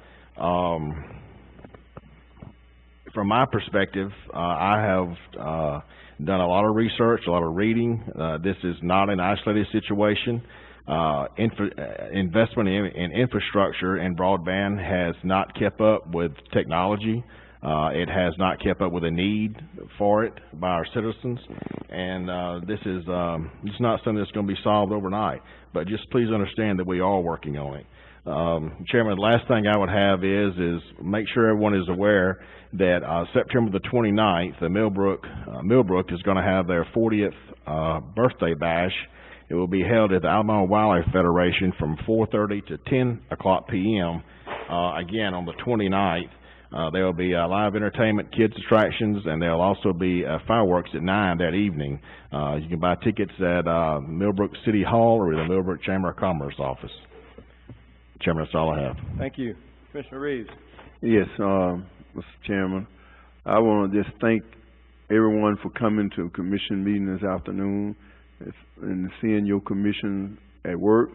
S4: From my perspective, I have done a lot of research, a lot of reading. This is not an isolated situation. Investment in infrastructure and broadband has not kept up with technology. It has not kept up with a need for it by our citizens, and this is it's not something that's going to be solved overnight. But just please understand that we are working on it. Chairman, the last thing I would have is make sure everyone is aware that September the 29th, the Millbrook is going to have their 40th birthday bash. It will be held at the Alabama Wildlife Federation from 4:30 to 10 o'clock p.m. Again, on the 29th. There will be live entertainment, kids attractions, and there will also be fireworks at 9 that evening. You can buy tickets at Millbrook City Hall or the Millbrook Chamber of Commerce office. Chairman, that's all I have.
S1: Thank you. Commissioner Reeves.
S8: Yes, Mr. Chairman, I want to just thank everyone for coming to a commission meeting this afternoon and seeing your commission at work.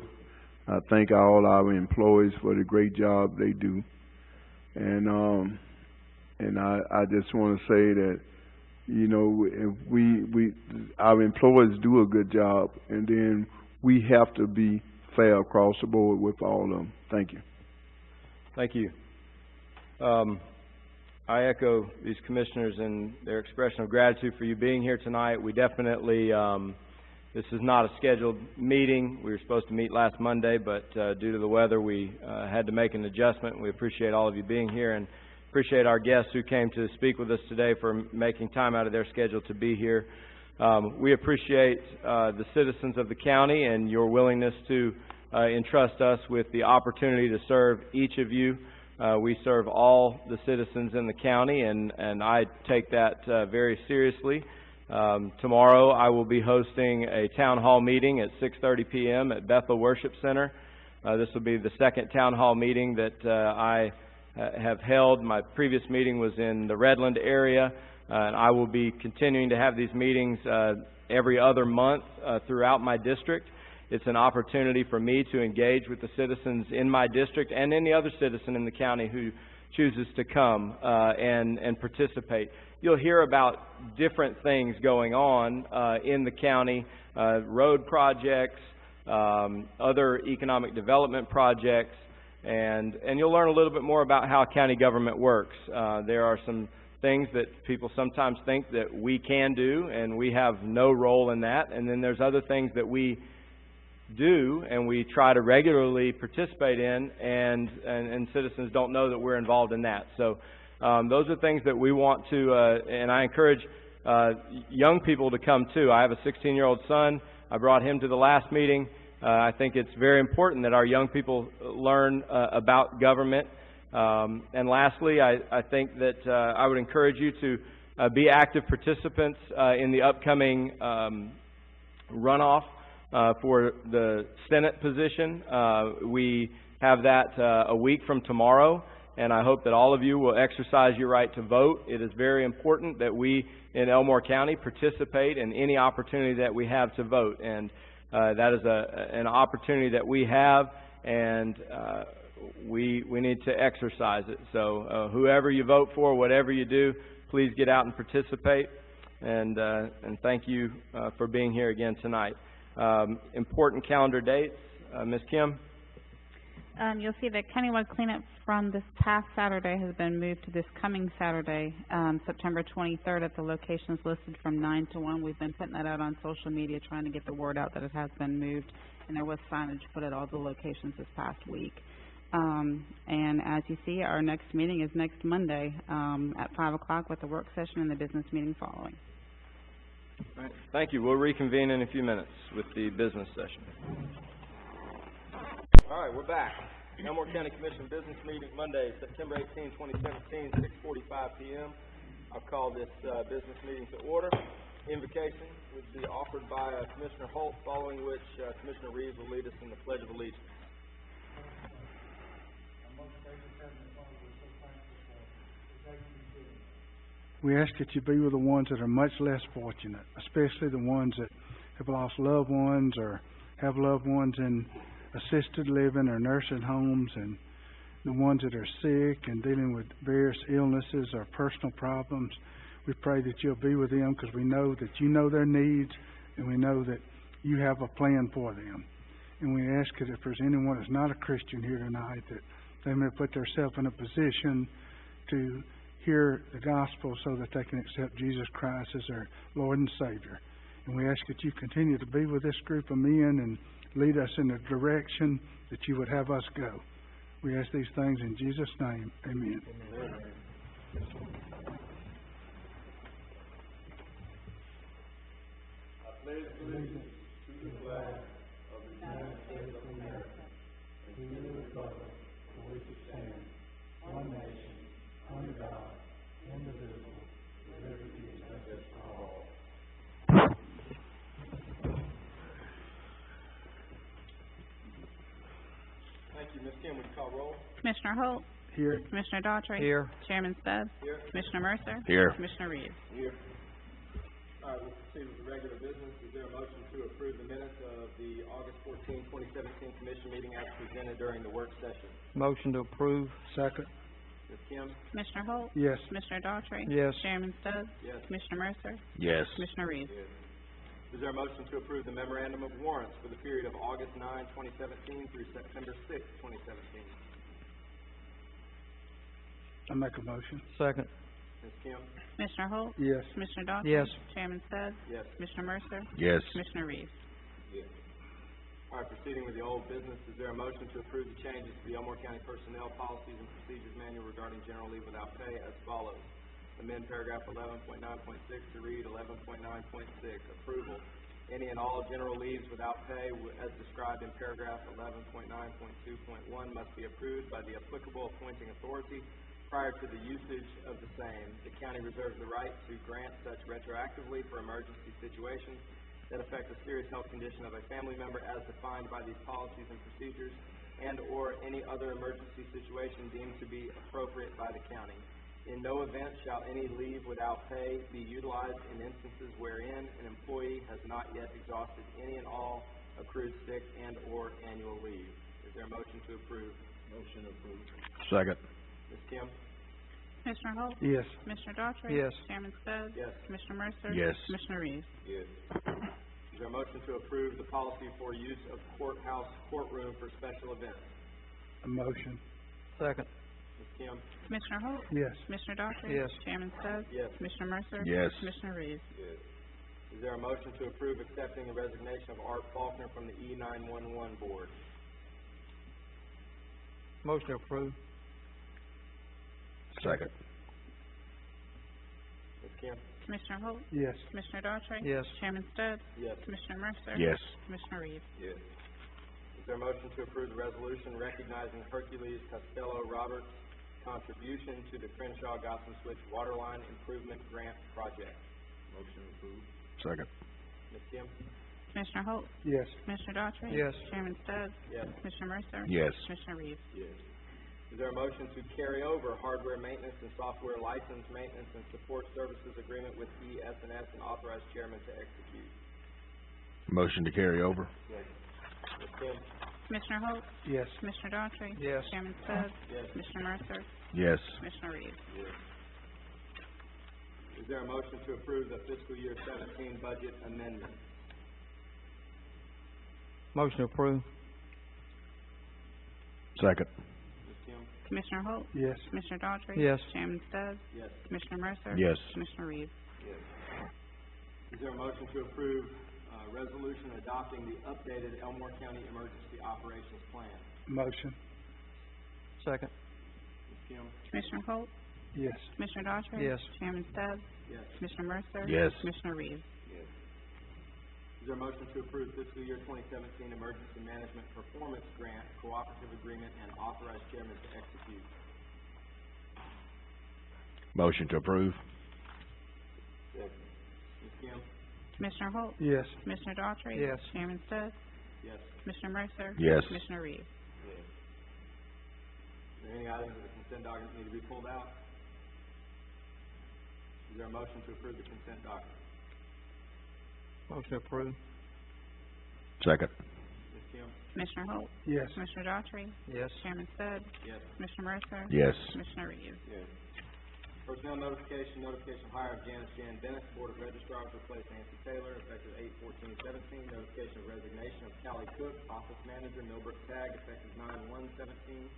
S8: I thank all our employees for the great job they do. And I just want to say that, you know, if our employees do a good job, and then we have to be fair across the board with all of them. Thank you.
S1: Thank you. I echo these commissioners in their expression of gratitude for you being here tonight. We definitely, this is not a scheduled meeting. We were supposed to meet last Monday, but due to the weather, we had to make an adjustment. We appreciate all of you being here and appreciate our guests who came to speak with us today for making time out of their schedule to be here. We appreciate the citizens of the county and your willingness to entrust us with the opportunity to serve each of you. We serve all the citizens in the county, and I take that very seriously. Tomorrow I will be hosting a town hall meeting at 6:30 p.m. at Bethel Worship Center. This will be the second town hall meeting that I have held. My previous meeting was in the Redland area, and I will be continuing to have these meetings every other month throughout my district. It's an opportunity for me to engage with the citizens in my district and any other citizen in the county who chooses to come and participate. You'll hear about different things going on in the county, road projects, other economic development projects, and you'll learn a little bit more about how county government works. There are some things that people sometimes think that we can do, and we have no role in that, and then there's other things that we do and we try to regularly participate in, and citizens don't know that we're involved in that. So those are things that we want to, and I encourage young people to come too. I have a 16-year-old son. I brought him to the last meeting. I think it's very important that our young people learn about government. And lastly, I think that I would encourage you to be active participants in the upcoming runoff for the Senate position. We have that a week from tomorrow, and I hope that all of you will exercise your right to vote. It is very important that we in Elmore County participate in any opportunity that we have to vote, and that is an opportunity that we have, and we need to exercise it. So whoever you vote for, whatever you do, please get out and participate, and thank you for being here again tonight. Important calendar dates. Ms. Kim?
S12: You'll see that countywide cleanup from this past Saturday has been moved to this coming Saturday, September 23rd at the locations listed from 9 to 1. We've been putting that out on social media, trying to get the word out that it has been moved, and there was signage put at all the locations this past week. And as you see, our next meeting is next Monday at 5 o'clock with the work session and the business meeting following.
S1: All right. Thank you. We'll reconvene in a few minutes with the business session. All right, we're back. Elmore County Commission business meeting Monday, September 18, 2017, 6:45 p.m. I'll call this business meeting to order. Invocation would be offered by Commissioner Holt, following which Commissioner Reeves will lead us in the Pledge of Allegiance.
S10: We ask that you be with the ones that are much less fortunate, especially the ones that have lost loved ones or have loved ones in assisted living or nursing homes, and the ones that are sick and dealing with various illnesses or personal problems. We pray that you'll be with them, because we know that you know their needs, and we know that you have a plan for them. And we ask that if there's anyone that's not a Christian here tonight, that they may put themselves in a position to hear the gospel so that they can accept Jesus Christ as their Lord and Savior. And we ask that you continue to be with this group of men and lead us in the direction that you would have us go. We ask these things in Jesus' name. Amen.
S1: Amen. I pledge allegiance to the flag of the United States of America and to the republic for which it stands, one nation, under God, indivisible, with liberty and justice for all. Thank you. Ms. Kim, would you call roll?
S12: Commissioner Holt?
S10: Here.
S12: Commissioner Daughtry.
S9: Here.
S12: Chairman Stubbs.
S1: Here.
S12: Commissioner Mercer.
S4: Here.
S12: Commissioner Reeves.
S1: Here. All right, we'll proceed with the regular business. Is there a motion to approve the minutes of the August 14, 2017 commission meeting as presented during the work session?
S9: Motion to approve.
S10: Second.
S1: Ms. Kim?
S12: Commissioner Holt.
S10: Yes.
S12: Commissioner Daughtry.
S9: Yes.
S12: Chairman Stubbs.
S1: Yes.
S12: Commissioner Mercer.
S4: Yes.
S12: Commissioner Reeves.
S1: Yes. Is there a motion to approve the memorandum of warrants for the period of August 9, 2017 through September 6, 2017?
S10: I make a motion.
S9: Second.
S1: Ms. Kim?
S12: Commissioner Holt.
S10: Yes.
S12: Commissioner Daughtry.
S9: Yes.
S12: Chairman Stubbs.
S1: Yes.
S12: Commissioner Mercer.
S4: Yes.
S12: Commissioner Reeves.
S1: Yes. All right, proceeding with the old business, is there a motion to approve the changes to the Elmore County Personnel Policies and Procedures Manual regarding general leave without pay as follows? Amend paragraph 11.9.6 to read 11.9.6. Approval. Any and all general leaves without pay as described in paragraph 11.9.2.1 must be approved by the applicable appointing authority prior to the usage of the same. The county reserves the right to grant such retroactively for emergency situations that affect the serious health condition of a family member as defined by these policies and procedures and/or any other emergency situation deemed to be appropriate by the county. In no event shall any leave without pay be utilized in instances wherein an employee has not yet exhausted any and all accrued sick and/or annual leave. Is there a motion to approve? Motion approved.
S4: Second.
S1: Ms. Kim?
S12: Commissioner Holt.
S10: Yes.
S12: Commissioner Daughtry.
S9: Yes.
S12: Chairman Stubbs.
S1: Yes.
S12: Commissioner Mercer.
S4: Yes.
S12: Commissioner Reeves.
S1: Yes. Is there a motion to approve the policy for use of courthouse courtroom for special events?
S10: A motion.
S9: Second.
S1: Ms. Kim?
S12: Commissioner Holt.
S10: Yes.
S12: Commissioner Daughtry.
S9: Yes.
S12: Chairman Stubbs.
S1: Yes.
S12: Commissioner Mercer.
S4: Yes.
S12: Commissioner Reeves.
S1: Yes. Is there a motion to approve accepting the resignation of Art Faulkner from the E911 board?
S9: Motion to approve.
S4: Second.
S1: Ms. Kim?
S12: Commissioner Holt.
S10: Yes.
S12: Commissioner Daughtry.
S9: Yes.
S12: Chairman Stubbs.
S1: Yes.
S12: Commissioner Mercer.
S4: Yes.
S12: Commissioner Reeves.
S1: Yes. Is there a motion to approve the resolution recognizing Hercules Costello Roberts' contribution to the Crenshaw Gotham Switch Waterline Improvement Grant Project? Motion approved.
S4: Second.
S1: Ms. Kim?
S12: Commissioner Holt.
S10: Yes.
S12: Commissioner Daughtry.
S9: Yes.
S12: Chairman Stubbs.
S1: Yes.
S12: Commissioner Mercer.
S4: Yes.
S12: Commissioner Reeves.
S1: Yes. Is there a motion to carry over hardware maintenance and software license maintenance and support services agreement with ES&S and authorize chairman to execute?
S4: Motion to carry over.
S1: Yes. Ms. Kim?
S12: Commissioner Holt.
S10: Yes.
S12: Commissioner Daughtry.
S9: Yes.
S12: Chairman Stubbs.
S1: Yes.
S12: Commissioner Mercer.
S4: Yes.
S12: Commissioner Reeves.
S1: Yes. Is there a motion to approve the fiscal year 17 budget amendment?
S9: Motion to approve.
S4: Second.
S1: Ms. Kim?
S12: Commissioner Holt.
S10: Yes.
S12: Commissioner Daughtry.
S9: Yes.
S12: Chairman Stubbs.
S1: Yes.
S12: Commissioner Mercer.
S4: Yes.
S12: Commissioner Reeves.
S1: Yes. Is there a motion to approve resolution adopting the updated Elmore County Emergency Operations Plan?
S10: Motion.
S9: Second.
S1: Ms. Kim?
S12: Commissioner Holt.
S10: Yes.
S12: Commissioner Daughtry.
S9: Yes.
S12: Chairman Stubbs.
S1: Yes.
S12: Commissioner Mercer.
S4: Yes.
S12: Commissioner Reeves.
S1: Yes. Is there a motion to approve fiscal year 2017 Emergency Management Performance Grant Cooperative Agreement and authorize chairman to execute?
S4: Motion to approve.
S1: Second. Ms. Kim?
S12: Commissioner Holt.
S10: Yes.
S12: Commissioner Daughtry.
S9: Yes.
S12: Chairman Stubbs.
S1: Yes.
S12: Commissioner Mercer.
S4: Yes.
S12: Commissioner Reeves.
S1: Yes. Are there any items of the consent docket that need to be pulled out? Is there a motion to approve the consent docket?
S9: Motion to approve.
S4: Second.
S1: Ms. Kim?
S12: Commissioner Holt.
S10: Yes.
S12: Commissioner Daughtry.
S9: Yes.
S12: Chairman Stubbs.
S1: Yes.
S12: Commissioner Mercer.
S4: Yes.
S12: Commissioner Reeves.
S1: Yes. Personnel notification hire of Janice Jan Bennett, Board of Registrars, replace Nancy Taylor, effective 8/14/17. Notification of resignation of Callie Cook, Office Manager, Millbrook Tag, effective 9/1/17.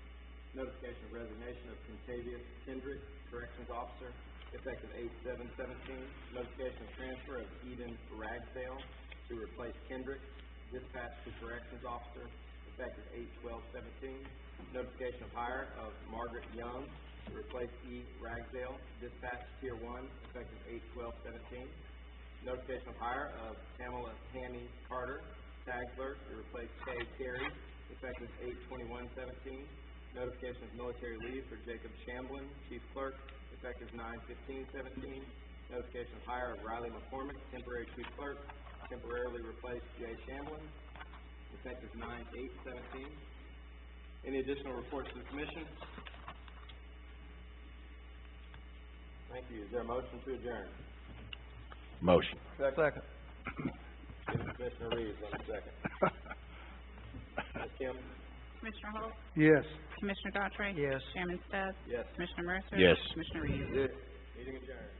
S1: Notification of resignation of Contavious Kendrick, Corrections Officer, effective 8/7/17. Notification of transfer of Eden Ragsdale to replace Kendrick, dispatch to Corrections Officer, effective 8/12/17. Notification of hire of Margaret Young to replace E. Ragsdale, dispatch Tier 1, effective 8/12/17. Notification of hire of Pamela Hammy Carter, tag clerk, to replace Kay Carey, effective 8/21/17. Notification of military leave for Jacob Shamblin, chief clerk, effective 9/15/17. Notification of hire of Riley McCormick, temporary chief clerk, temporarily replace Jay Shamblin, effective 9/8/17. Any additional reports to the commission? Thank you. Is there a motion to adjourn?
S4: Motion.
S1: Second. Commissioner Reeves on the second. Ms. Kim?
S12: Commissioner Hall,
S10: Yes.
S12: Commissioner Daughtry.
S9: Yes.
S12: Chairman Stubbs.
S1: Yes.
S12: Commissioner Mercer.
S4: Yes.
S12: Commissioner Reeves.
S1: Meeting adjourned.